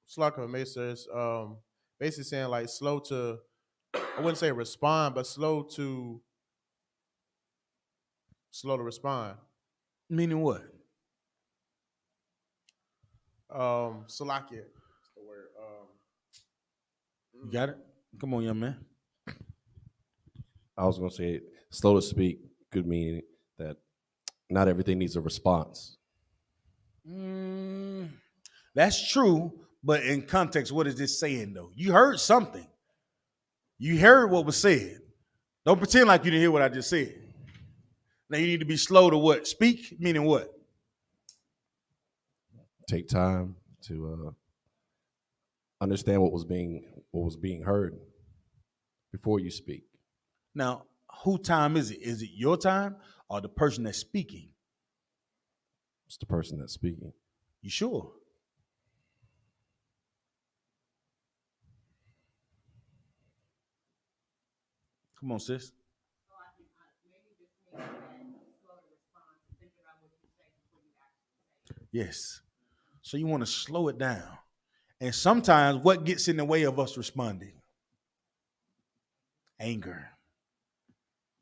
Slock of Mesa is basically saying like slow to, I wouldn't say respond, but slow to respond. Meaning what? Salakia. That's the word. You got it? Come on, young man. I was going to say slow to speak could mean that not everything needs a response. That's true, but in context, what is this saying though? You heard something. You heard what was said. Don't pretend like you didn't hear what I just said. Now you need to be slow to what? Speak, meaning what? Take time to understand what was being heard before you speak. Now, whose time is it? Is it your time or the person that's speaking? It's the person that's speaking. You sure? Come on, sis. Yes. So you want to slow it down. And sometimes what gets in the way of us responding? Anger.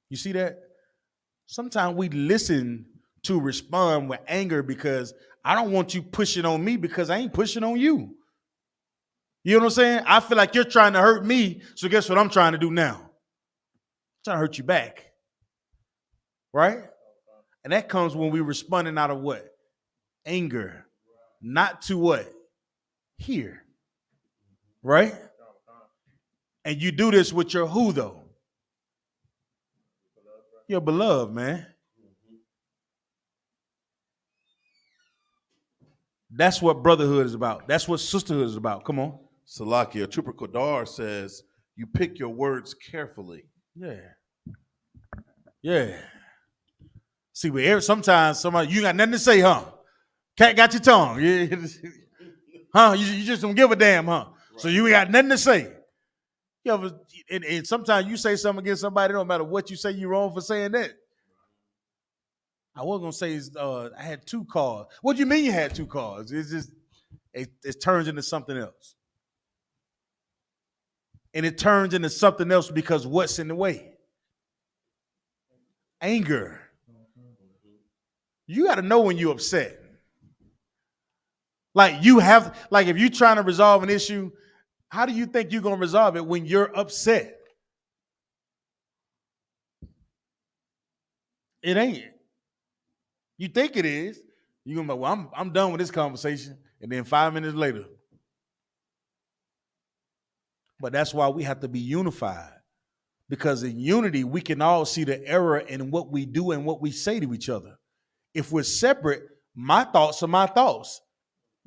You see that? Sometimes we listen to respond with anger because I don't want you pushing on me because I ain't pushing on you. You know what I'm saying? I feel like you're trying to hurt me, so guess what I'm trying to do now? I'm trying to hurt you back. Right? And that comes when we're responding out of what? Anger. Not to what? Hear. Right? And you do this with your who though? Your beloved, man. That's what brotherhood is about. That's what sisterhood is about. Come on. Salakia, Trooper Kodar says, you pick your words carefully. Yeah. Yeah. See, but sometimes somebody, you got nothing to say, huh? Cat got your tongue. Yeah. Huh? You just don't give a damn, huh? Right. So you got nothing to say. You ever, and sometimes you say something against somebody, no matter what you say, you're wrong for saying that. I was gonna say I had 2 cars. What do you mean you had 2 cars? It's just it turns into something else. And it turns into something else because what's in the way? Anger. You got to know when you're upset. Like if you're trying to resolve an issue, how do you think you're going to resolve it when you're upset? It ain't. You think it is. You're going to be like, well, I'm done with this conversation. And then 5 minutes later. But that's why we have to be unified. Because in unity, we can all see the error in what we do and what we say to each other. If we're separate, my thoughts are my thoughts.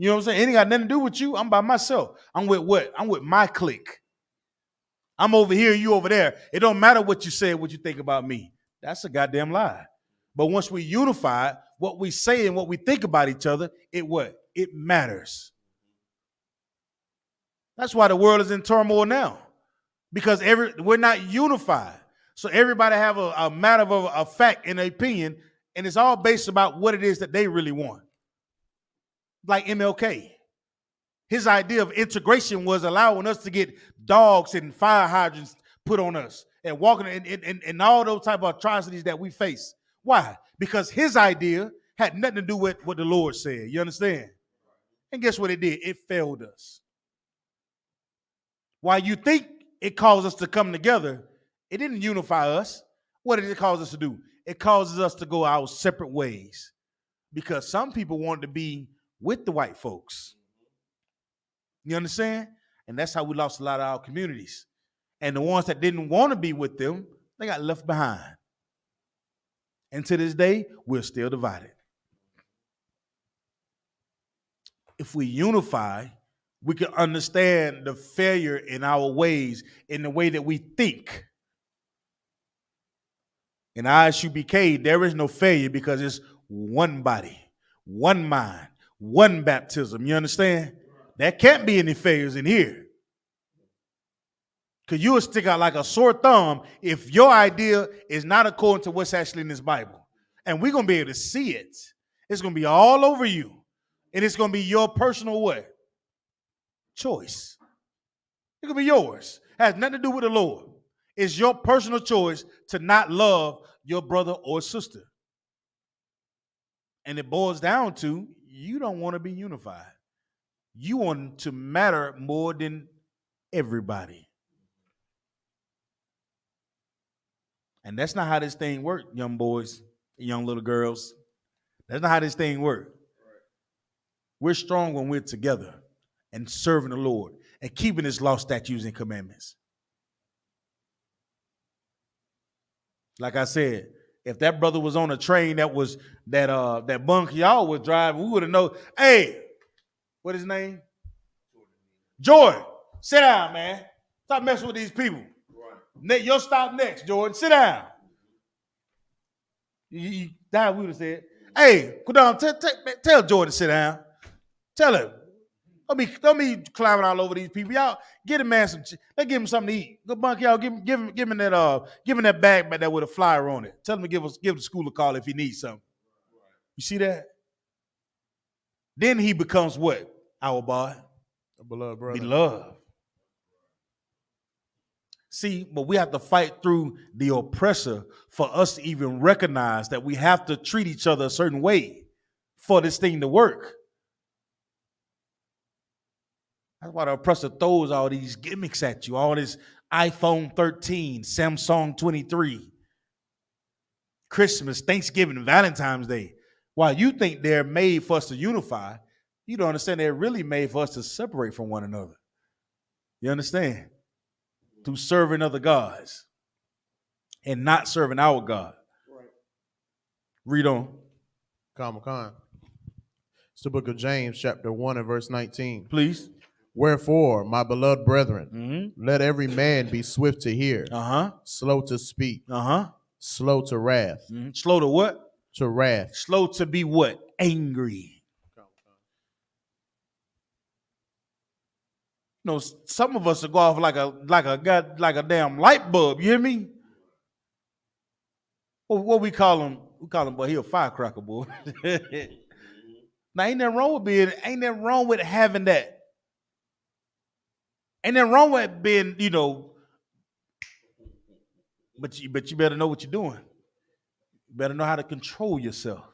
You know what I'm saying? It ain't got nothing to do with you. I'm by myself. I'm with what? I'm with my clique. I'm over here, you over there. It don't matter what you say, what you think about me. That's a goddamn lie. But once we unify, what we say and what we think about each other, it what? It matters. That's why the world is in turmoil now. Because we're not unified. So everybody have a matter of a fact and an opinion, and it's all based about what it is that they really want. Like MLK. His idea of integration was allowing us to get dogs and fire hydrants put on us and walking and all those type of atrocities that we face. Why? Because his idea had nothing to do with what the Lord said. You understand? And guess what it did? It failed us. While you think it caused us to come together, it didn't unify us. What did it cause us to do? It causes us to go our separate ways. Because some people wanted to be with the white folks. You understand? And that's how we lost a lot of our communities. And the ones that didn't want to be with them, they got left behind. And to this day, we're still divided. If we unify, we can understand the failure in our ways, in the way that we think. In Isupk, there is no failure because it's one body, one mind, one baptism. You understand? There can't be any failures in here. Because you will stick out like a sore thumb if your idea is not according to what's actually in this Bible. And we're going to be able to see it. It's going to be all over you. And it's going to be your personal what? Choice. It's going to be yours. It has nothing to do with the Lord. It's your personal choice to not love your brother or sister. And it boils down to you don't want to be unified. You want to matter more than everybody. And that's not how this thing works, young boys, young little girls. That's not how this thing works. We're strong when we're together and serving the Lord and keeping his law, statutes, and commandments. Like I said, if that brother was on a train that bunk y'all was driving, we would have known, hey, what his name? Jordan, sit down, man. Stop messing with these people. Right. Your stop next, Jordan. Sit down. That we would have said, hey, go down. Tell Jordan to sit down. Tell him. Don't be climbing all over these people. Y'all get him, man, let's give him something to eat. Go bunk y'all. Give him that bag back there with a flyer on it. Tell him to give the school a call if he needs something. You see that? Then he becomes what? Our boy. A beloved brother. Beloved. See, but we have to fight through the oppressor for us to even recognize that we have to treat each other a certain way for this thing to work. That's why the oppressor throws all these gimmicks at you, all this iPhone 13, Samsung 23, Christmas, Thanksgiving, Valentine's Day. While you think they're made for us to unify, you don't understand they're really made for us to separate from one another. You understand? Through serving other gods and not serving our God. Right. Read on. Khan. It's the book of James, chapter 1 and verse 19. Please. Wherefore, my beloved brethren, let every man be swift to hear, slow to speak, slow to wrath. Slow to what? To wrath. Slow to be what? Angry. You know, some of us will go off like a damn light bulb. You hear me? What we call him? We call him, boy, he a firecracker, boy. Now, ain't nothing wrong with having that. Ain't nothing wrong with being, but you better know what you're doing. You better know how to control yourself.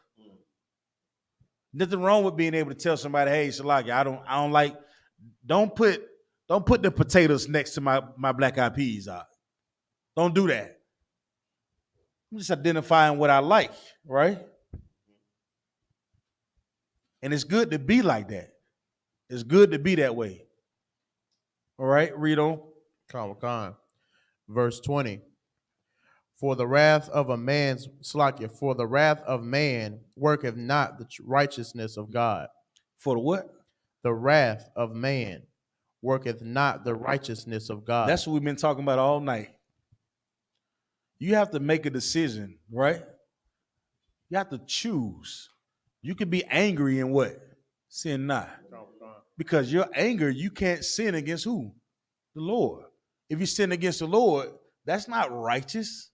Nothing wrong with being able to tell somebody, hey, Shalaki, don't put the potatoes next to my black eyed peas. Don't do that. I'm just identifying what I like, right? And it's good to be like that. It's good to be that way. All right, read on. Khan. Verse 20. For the wrath of man worketh not the righteousness of God. For the what? The wrath of man worketh not the righteousness of God. That's what we've been talking about all night. You have to make a decision, right? You have to choose. You can be angry and what? Sin not. Because your anger, you can't sin against who? The Lord. If you sin against the Lord, that's not righteous.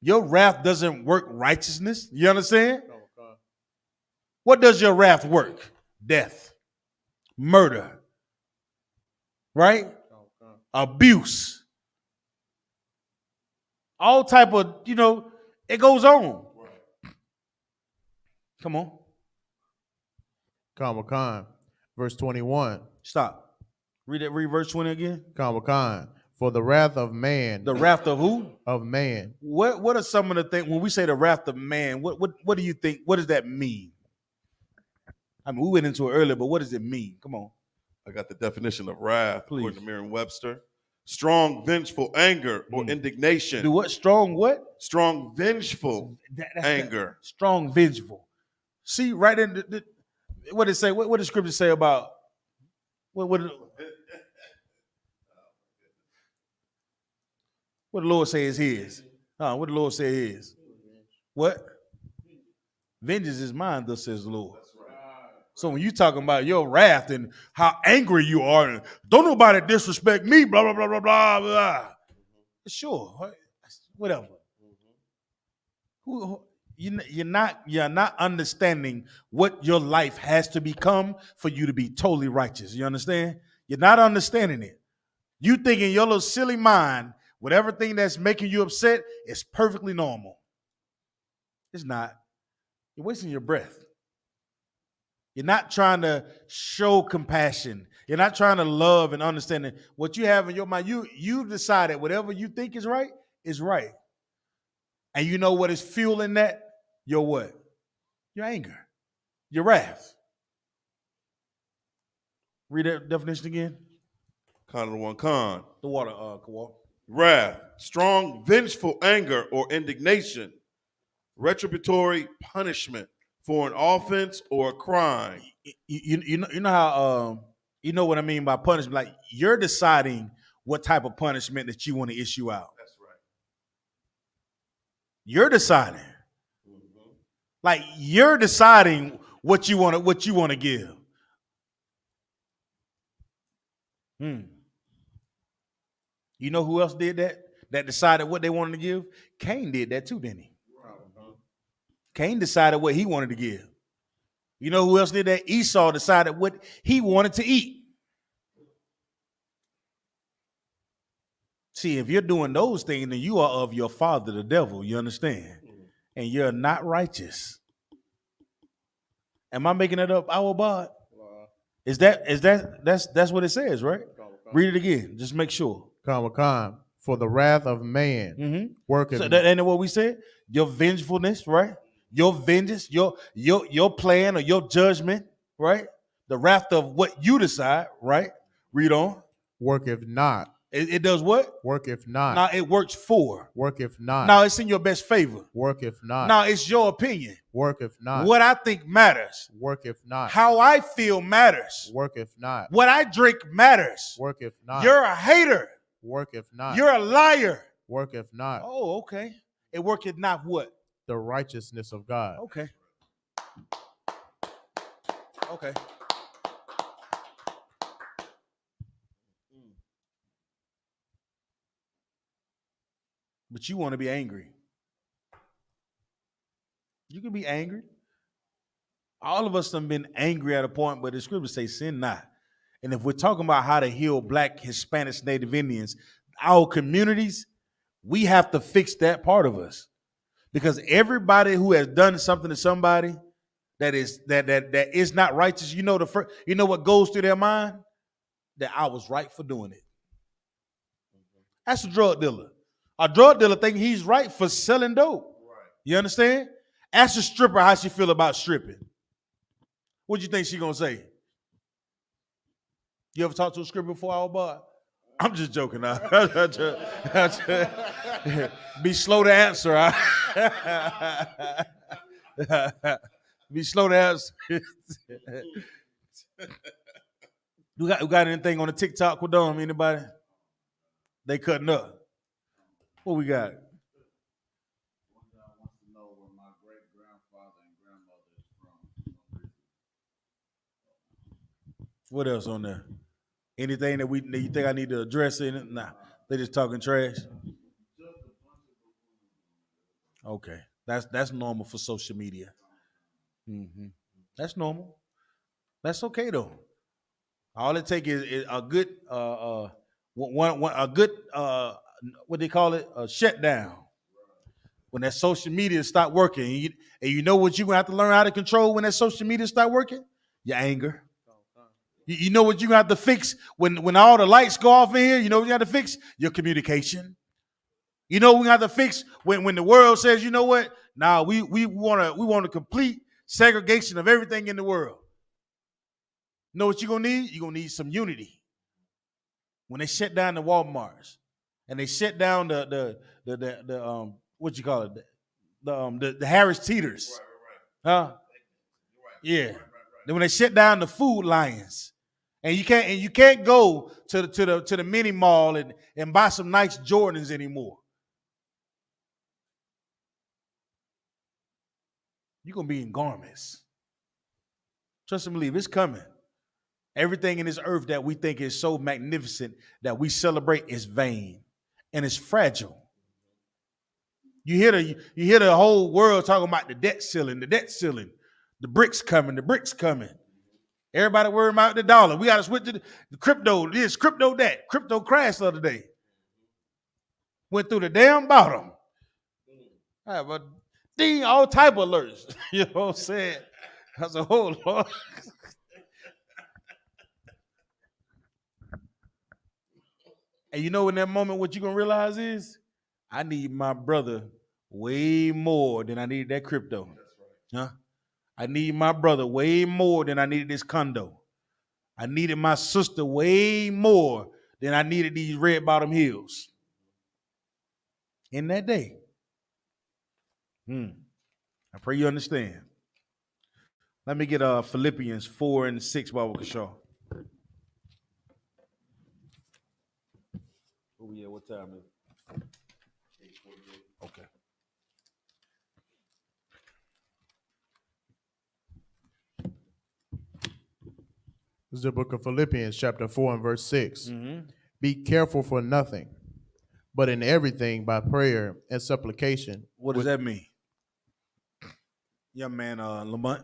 Your wrath doesn't work righteousness. You understand? What does your wrath work? Death, murder, right? Abuse. All type of, it goes on. Come on. Khan. Verse 21. Stop. Read verse 20 again. Khan. For the wrath of man. The wrath of who? Of man. What are some of the things when we say the wrath of man? What do you think? What does that mean? I mean, we went into it earlier, but what does it mean? Come on. I got the definition of wrath, Please. according to Merriam-Webster. Strong, vengeful anger or indignation. Do what? Strong what? Strong, vengeful anger. Strong, vengeful. See, right in what did it say? What does Scripture say about what the Lord say is His? What the Lord say is? What? Vengeance is mine, thus says the Lord. So when you talking about your wrath and how angry you are, and don't nobody disrespect me, blah blah blah blah blah blah. Sure, whatever. You're not understanding what your life has to become for you to be totally righteous. You understand? You're not understanding it. You think in your little silly mind, with everything that's making you upset, is perfectly normal. It's not. You're wasting your breath. You're not trying to show compassion. You're not trying to love and understand what you have in your mind. You decided whatever you think is right is right. And you know what is fueling that? Your what? Your anger. Your wrath. Read that definition again. Con. The water, Kawal. Wrath, strong, vengeful anger or indignation. Retributory punishment for an offense or a crime. You know how you know what I mean by punishment. Like you're deciding what type of punishment that you want to issue out. That's right. You're deciding. Mm-hmm. Like you're deciding what you want to give. You know who else did that? That decided what they wanted to give? Cain did that too, didn't he? Cain decided what he wanted to give. You know who else did that? Esau decided what he wanted to eat. See, if you're doing those things, then you are of your father, the devil. You understand? And you're not righteous. Am I making that up, our God? That's what it says, right? Read it again. Just make sure. Khan. For the wrath of man worketh. So that ain't what we said? Your vengefulness, right? Your vengeance, your plan or your judgment, right? The wrath of what you decide, right? Read on. Worketh not. It does what? Worketh not. Now it works for. Worketh not. Now it's in your best favor. Worketh not. Now it's your opinion. Worketh not. What I think matters. Worketh not. How I feel matters. Worketh not. What I drink matters. Worketh not. You're a hater. Worketh not. You're a liar. Worketh not. Oh, okay. It worketh not what? The righteousness of God. Okay. Okay. But you want to be angry. You can be angry. All of us have been angry at a point, but the scriptures say sin not. And if we're talking about how to heal Black, Hispanics, Native Indians, our communities, we have to fix that part of us. Because everybody who has done something to somebody that is not righteous, you know what goes through their mind? That I was right for doing it. That's a drug dealer. A drug dealer think he's right for selling dope. Right. You understand? Ask a stripper how she feel about stripping. What do you think she gonna say? You ever talked to a stripper before, our boy? I'm just joking now. Be slow to answer. Be slow to answer. We got anything on the TikTok with them? Anybody? They cutting up. What we got? What else on there? Anything that you think I need to address in it? Nah, they just talking trash. Okay, that's normal for social media. Mm-hmm. That's normal. That's okay though. All it takes is a good what they call it, a shutdown. when that social media start working, and you know what you're gonna have to learn how to control when that social media start working? Your anger. You know what you have to fix when all the lights go off in here? You know what you have to fix? Your communication. You know what we have to fix when the world says, you know what? Now we want a complete segregation of everything in the world. You know what you're gonna need? You're gonna need some unity. When they shut down the Walmarts and they shut down the what you call it? The Harris Teeters. Huh? Yeah. Then when they shut down the Food Lions. And you can't go to the mini mall and buy some nice Jordans anymore. You're gonna be in garments. Trust and believe, it's coming. Everything in this earth that we think is so magnificent that we celebrate is vain and it's fragile. You hear the whole world talking about the debt ceiling, the bricks coming. Everybody worried about the dollar. We got to switch to the crypto, this, crypto that. Crypto crashed the other day. Went through the damn bottom. I have all type of alerts. You know what I'm saying? I said, oh, Lord. And you know in that moment what you're going to realize is, I need my brother way more than I needed that crypto. Huh? I need my brother way more than I needed this condo. I needed my sister way more than I needed these red bottom heels. In that day. I pray you understand. Let me get Philippians 4 and 6, Baba Kashaw. Oh yeah, what time is it? 8:48. Okay. This is the book of Philippians, chapter 4 and verse 6. Be careful for nothing, but in everything by prayer and supplication. What does that mean? Young man, Lamont.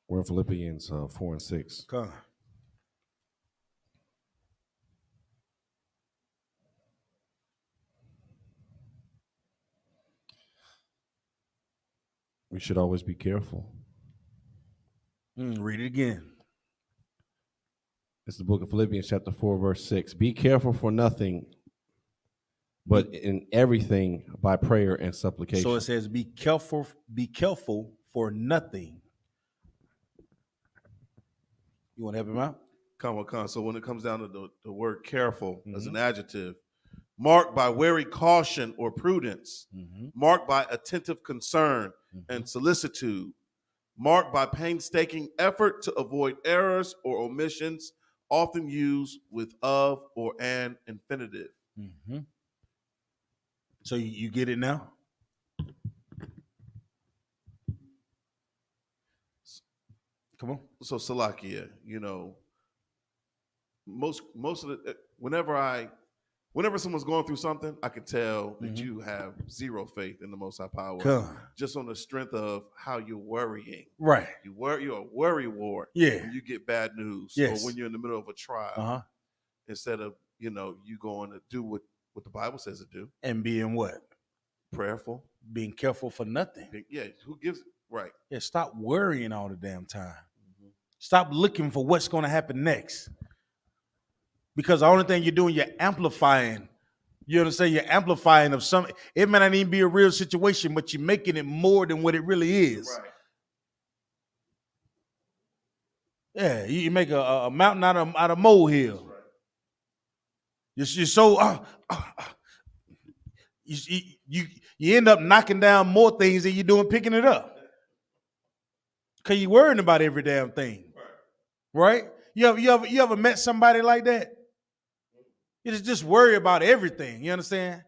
We're in Philippians 4 and 6. Come. We should always be careful. Read it again. It's the book of Philippians chapter 4, verse 6. Be careful for nothing, but in everything by prayer and supplication. So it says, be careful for nothing. You want to help him out? Come. So when it comes down to the word careful as an adjective, marked by wary caution or prudence, marked by attentive concern and solicitude, marked by painstaking effort to avoid errors or omissions, often used with of or an infinitive. So you get it now? Come on. So Salakia, most of the whenever someone's going through something, I can tell that you have zero faith in the Most High Power, just on the strength of how you're worrying. Right. You're a worry ward. Yeah. When you get bad news, yes. or when you're in the middle of a trial, instead of you going to do what the Bible says to do, and being what? Prayerful, being careful for nothing. Yeah. Who gives it? Right. Yeah. Stop worrying all the damn time. Stop looking for what's going to happen next. Because the only thing you're doing, you're amplifying. You understand? You're amplifying of something. It may not even be a real situation, but you're making it more than what it really is. Right. Yeah, you make a mountain out of molehill. Right. You're so you end up knocking down more things than you're doing picking it up. Because you're worrying about every damn thing. Right? You ever met somebody like that? You just worry about everything. You understand?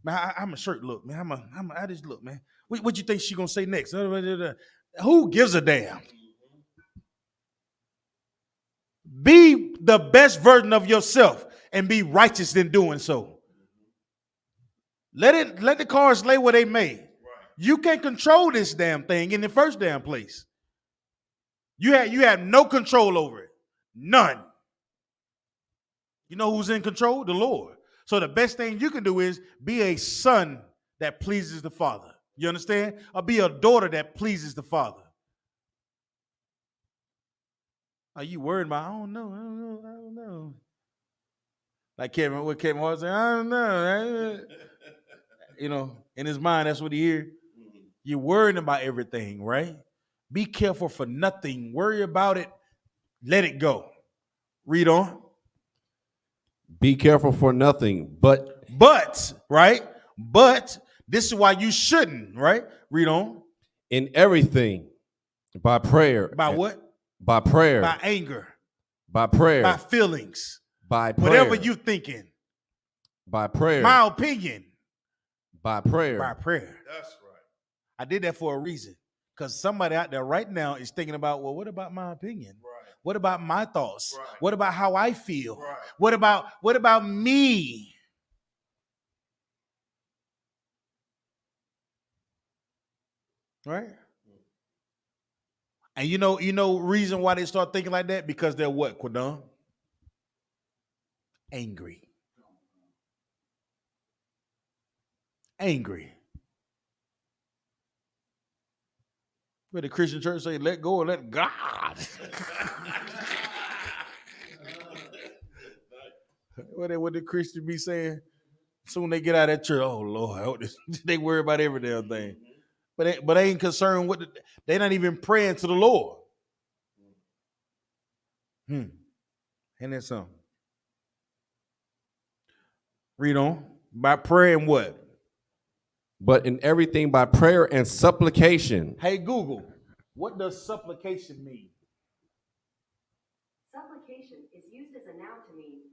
Man, how my shirt look, man? How this look, man? What you think she gonna say next? Who gives a damn? Be the best version of yourself and be righteous in doing so. Let the cards lay where they may. Right. You can't control this damn thing in the first damn place. You have no control over it. None. You know who's in control? The Lord. So the best thing you can do is be a son that pleases the Father. You understand? Or be a daughter that pleases the Father. Are you worried about? I don't know. Like Kevin Hart said, I don't know. You know, in his mind, that's what he hear. You're worrying about everything, right? Be careful for nothing. Worry about it. Let it go. Read on. Be careful for nothing, but right? But this is why you shouldn't, right? Read on. In everything, by prayer. By what? By prayer. By anger. By prayer. By feelings. By prayer. Whatever you thinking. By prayer. My opinion. By prayer. By prayer. That's right. I did that for a reason. Because somebody out there right now is thinking about, well, what about my opinion? Right. What about my thoughts? Right. What about how I feel? Right. What about me? Right? And you know reason why they start thinking like that? Because they're what, Quadon? Angry. Angry. Where the Christian church say, let go and let God. What the Christian be saying? Soon they get out of that church, oh Lord, they worry about every damn thing. But they ain't concerned with they're not even praying to the Lord. And that's something. Read on. By prayer and what? But in everything by prayer and supplication. Hey, Google, what does supplication mean? Supplication is used as a noun to mean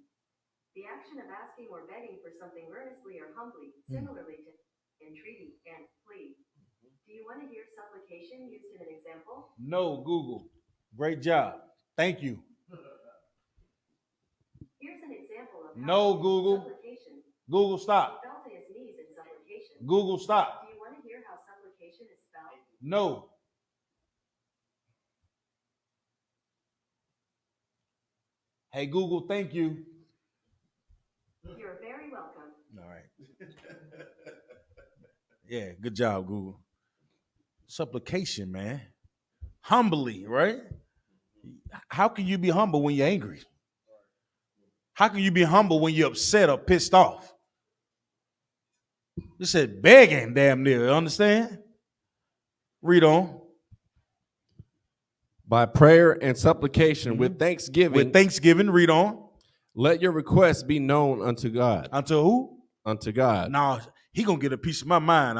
the action of asking or begging for something earnestly or humbly, similarly to entreaty and plea. Do you want to hear supplication used in an example? No, Google. Great job. Thank you. Here's an example of no, Google. Supplication. Google, stop. He fell to his knees in supplication. Google, stop. Do you want to hear how supplication is spelled? No. Hey, Google, thank you. You're very welcome. All right. Yeah, good job, Google. Supplication, man. Humbly, right? How can you be humble when you're angry? How can you be humble when you're upset or pissed off? This said begging, damn near. Understand? Read on. By prayer and supplication with thanksgiving. With thanksgiving, read on. Let your requests be known unto God. Unto who? Unto God. Nah, he gonna get a piece of my mind.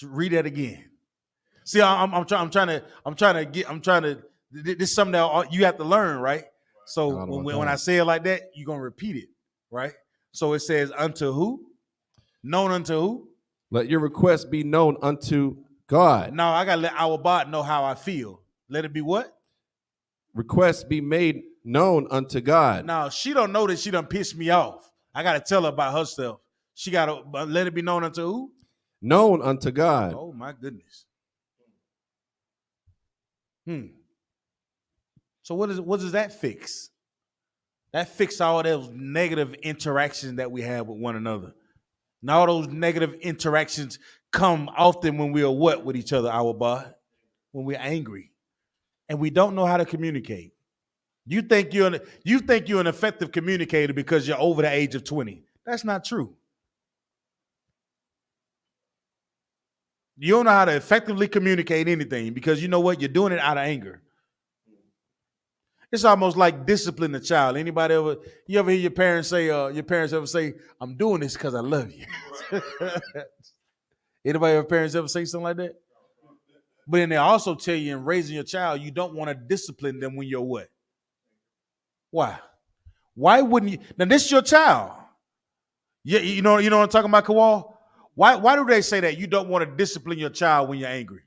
Read that again. See, I'm trying to. This is something that you have to learn, right? So when I say it like that, you're gonna repeat it, right? So it says unto who? Known unto who? Let your requests be known unto God. No, I gotta let our bot know how I feel. Let it be what? Requests be made known unto God. No, she don't know that she done pissed me off. I gotta tell her about herself. She gotta let it be known unto who? Known unto God. Oh my goodness. So what does that fix? That fix all those negative interactions that we have with one another. And all those negative interactions come often when we are what with each other, our bot? When we're angry. And we don't know how to communicate. You think you're an effective communicator because you're over the age of 20. That's not true. You don't know how to effectively communicate anything because you know what? You're doing it out of anger. It's almost like discipline a child. You ever hear your parents ever say, I'm doing this because I love you? Anybody ever parents ever say something like that? But then they also tell you in raising your child, you don't want to discipline them when you're what? Why? Why wouldn't you? Now this is your child. You know what I'm talking about, Kawal? Why do they say that you don't want to discipline your child when you're angry?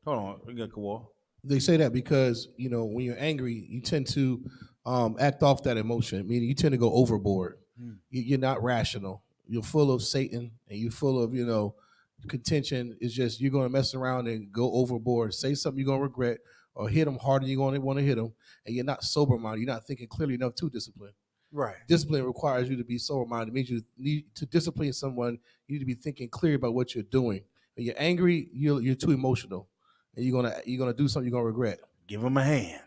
Hold on, we got Kawal. They say that because, when you're angry, you tend to act off that emotion, meaning you tend to go overboard. You're not rational. You're full of Satan and you're full of, contention is just you're going to mess around and go overboard, say something you're going to regret, or hit them harder than you're going to want to hit them, and you're not sober-minded. You're not thinking clearly enough to discipline. Right. Discipline requires you to be sober-minded. It means you need to discipline someone. You need to be thinking clearly about what you're doing. When you're angry, you're too emotional, and you're gonna do something you're gonna regret. Give them a hand.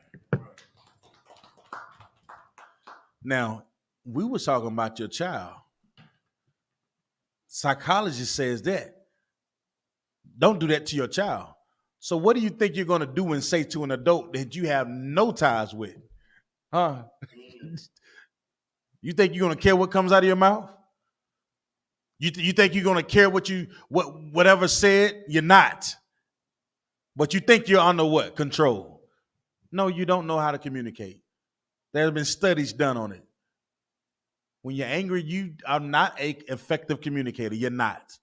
Now, we were talking about your child. Psychology says that. Don't do that to your child. So what do you think you're going to do and say to an adult that you have no ties with? Huh? You think you're going to care what comes out of your mouth? You think you're going to care whatever said? You're not. But you think you're under what? Control. No, you don't know how to communicate. There have been studies done on it. When you're angry, you are not an effective communicator. You're not.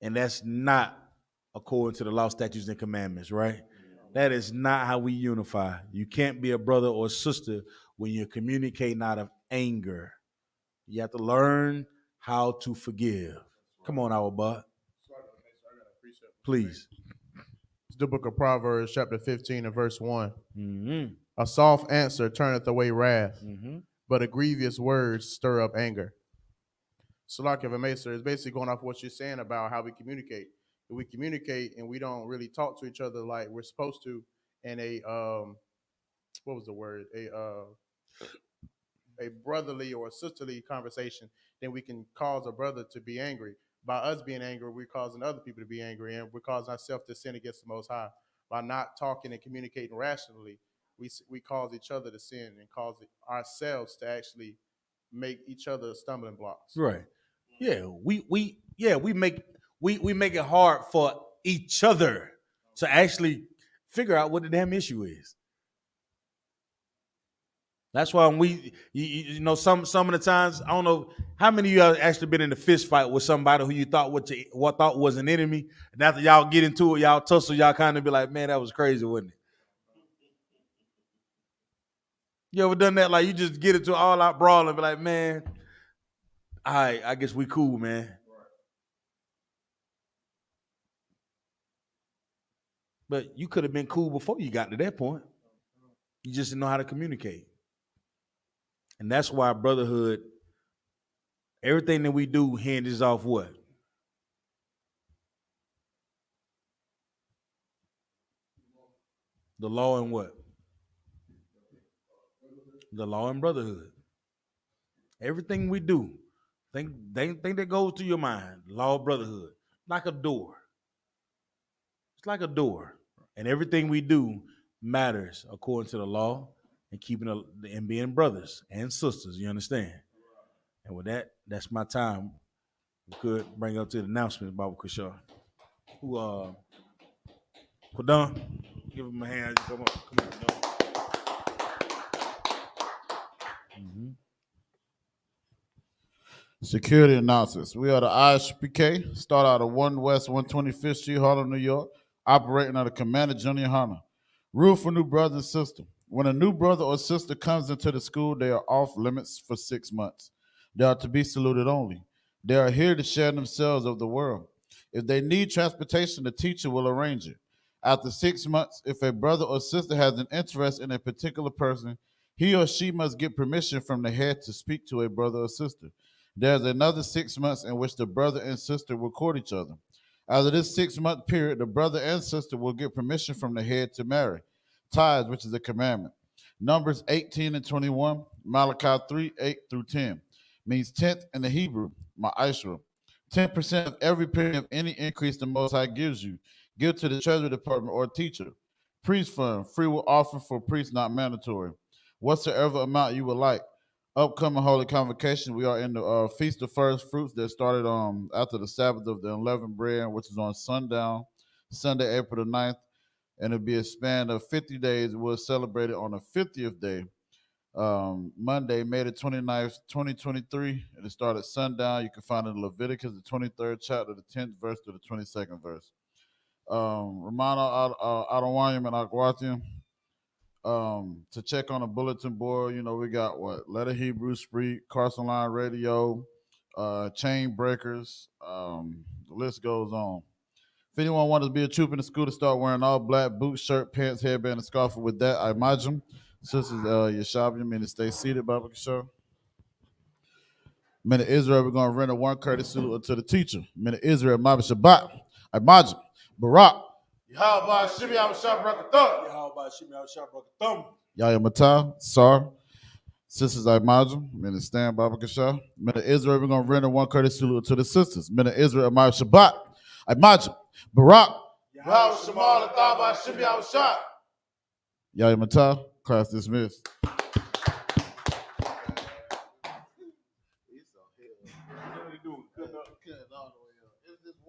And that's not according to the law, statutes, and commandments, right? That is not how we unify. You can't be a brother or sister when you're communicating out of anger. You have to learn how to forgive. Come on, our butt. Please. It's the book of Proverbs, chapter 15 and verse 1. Mm-hmm. A soft answer turneth away wrath, Mm-hmm. but a grievous word stir up anger. So like if a mason is basically going off what you're saying about how we communicate. If we communicate and we don't really talk to each other like we're supposed to in a what was the word? A brotherly or a sisterly conversation, then we can cause a brother to be angry. By us being angry, we're causing other people to be angry, and we're causing ourselves to sin against the Most High. By not talking and communicating rationally, we cause each other to sin and cause ourselves to actually make each other stumbling blocks. Right. Yeah. We make it hard for each other to actually figure out what the damn issue is. That's why when some of the times, I don't know how many of y'all actually been in a fist fight with somebody who you thought thought was an enemy, and after y'all get into it, y'all tussle, y'all kind of be like, man, that was crazy, wasn't it? You ever done that? Like you just get into all out brawl and be like, man, all right, I guess we cool, man. But you could have been cool before you got to that point. You just didn't know how to communicate. And that's why brotherhood, everything that we do hinges off what? The law and what? The law and brotherhood. Everything we do, think that goes to your mind. Law of brotherhood. Like a door. It's like a door. And everything we do matters according to the law and being brothers and sisters, you understand? And with that, that's my time. We could bring up to the announcement, Baba Kushar. Who Quadon, give him a hand. Come on, Quadon. Mm-hmm. Security announcements. We are the Isupk, start out of 1 West 125th Street, Harlem, New York, operating under Commander Junior YAHANNA. Rule for new brothers and sisters. When a new brother or sister comes into the school, they are off limits for 6 months. They are to be saluted only. They are here to share themselves of the world. If they need transportation, the teacher will arrange it. After 6 months, if a brother or sister has an interest in a particular person, he or she must get permission from the head to speak to a brother or sister. There's another 6 months in which the brother and sister will court each other. After this 6-month period, the brother and sister will get permission from the head to marry. Tithes, which is a commandment. Numbers 18 and 21, Malachi 3, 8 through 10, means 10th in the Hebrew, ma'ashra. 10% of every penny of any increase the Most High gives you. Give to the Treasury Department or teacher. Priest fund, free will offer for priests, not mandatory. Whatsoever amount you would like. Upcoming Holy Convocation, we are in the Feast of First Fruits that started after the Sabbath of the Unleavened Bread, which is on sundown, Sunday, April the 9th, and it'll be a span of 50 days. We'll celebrate it on the 50th day, Monday, May the 29th, 2023. It'll start at sundown. You can find it in Leviticus, the 23rd chapter, the 10th verse to the 22nd verse. Romano Adawanyam and Aguatium. To check on the bulletin board, we got what? Letter Hebrew Street, Carson Line Radio, Chain Breakers. The list goes on. If anyone wants to be a troop in the school to start wearing all black boots, shirt, pants, headband, and scarf with that, I imagine. Sisters Yashabim, mean to stay seated, Baba Kishar. Men of Israel, we're going to render one courtesy salute to the teacher. Men of Israel, Mabba Shabbat, I imagine. Barak. Yahweh Shimi Abashab Rakathum. Yahweh Shimi Abashab Rakathum. Yahya Matah, Sar. Sisters, I imagine. Men of Stan, Baba Kishar. Men of Israel, we're going to render one courtesy salute to the sisters. Men of Israel, Mabba Shabbat, I imagine. Barak. Yahweh Shemal Ataba Shimi Abashab. Yahya Matah, class dismissed.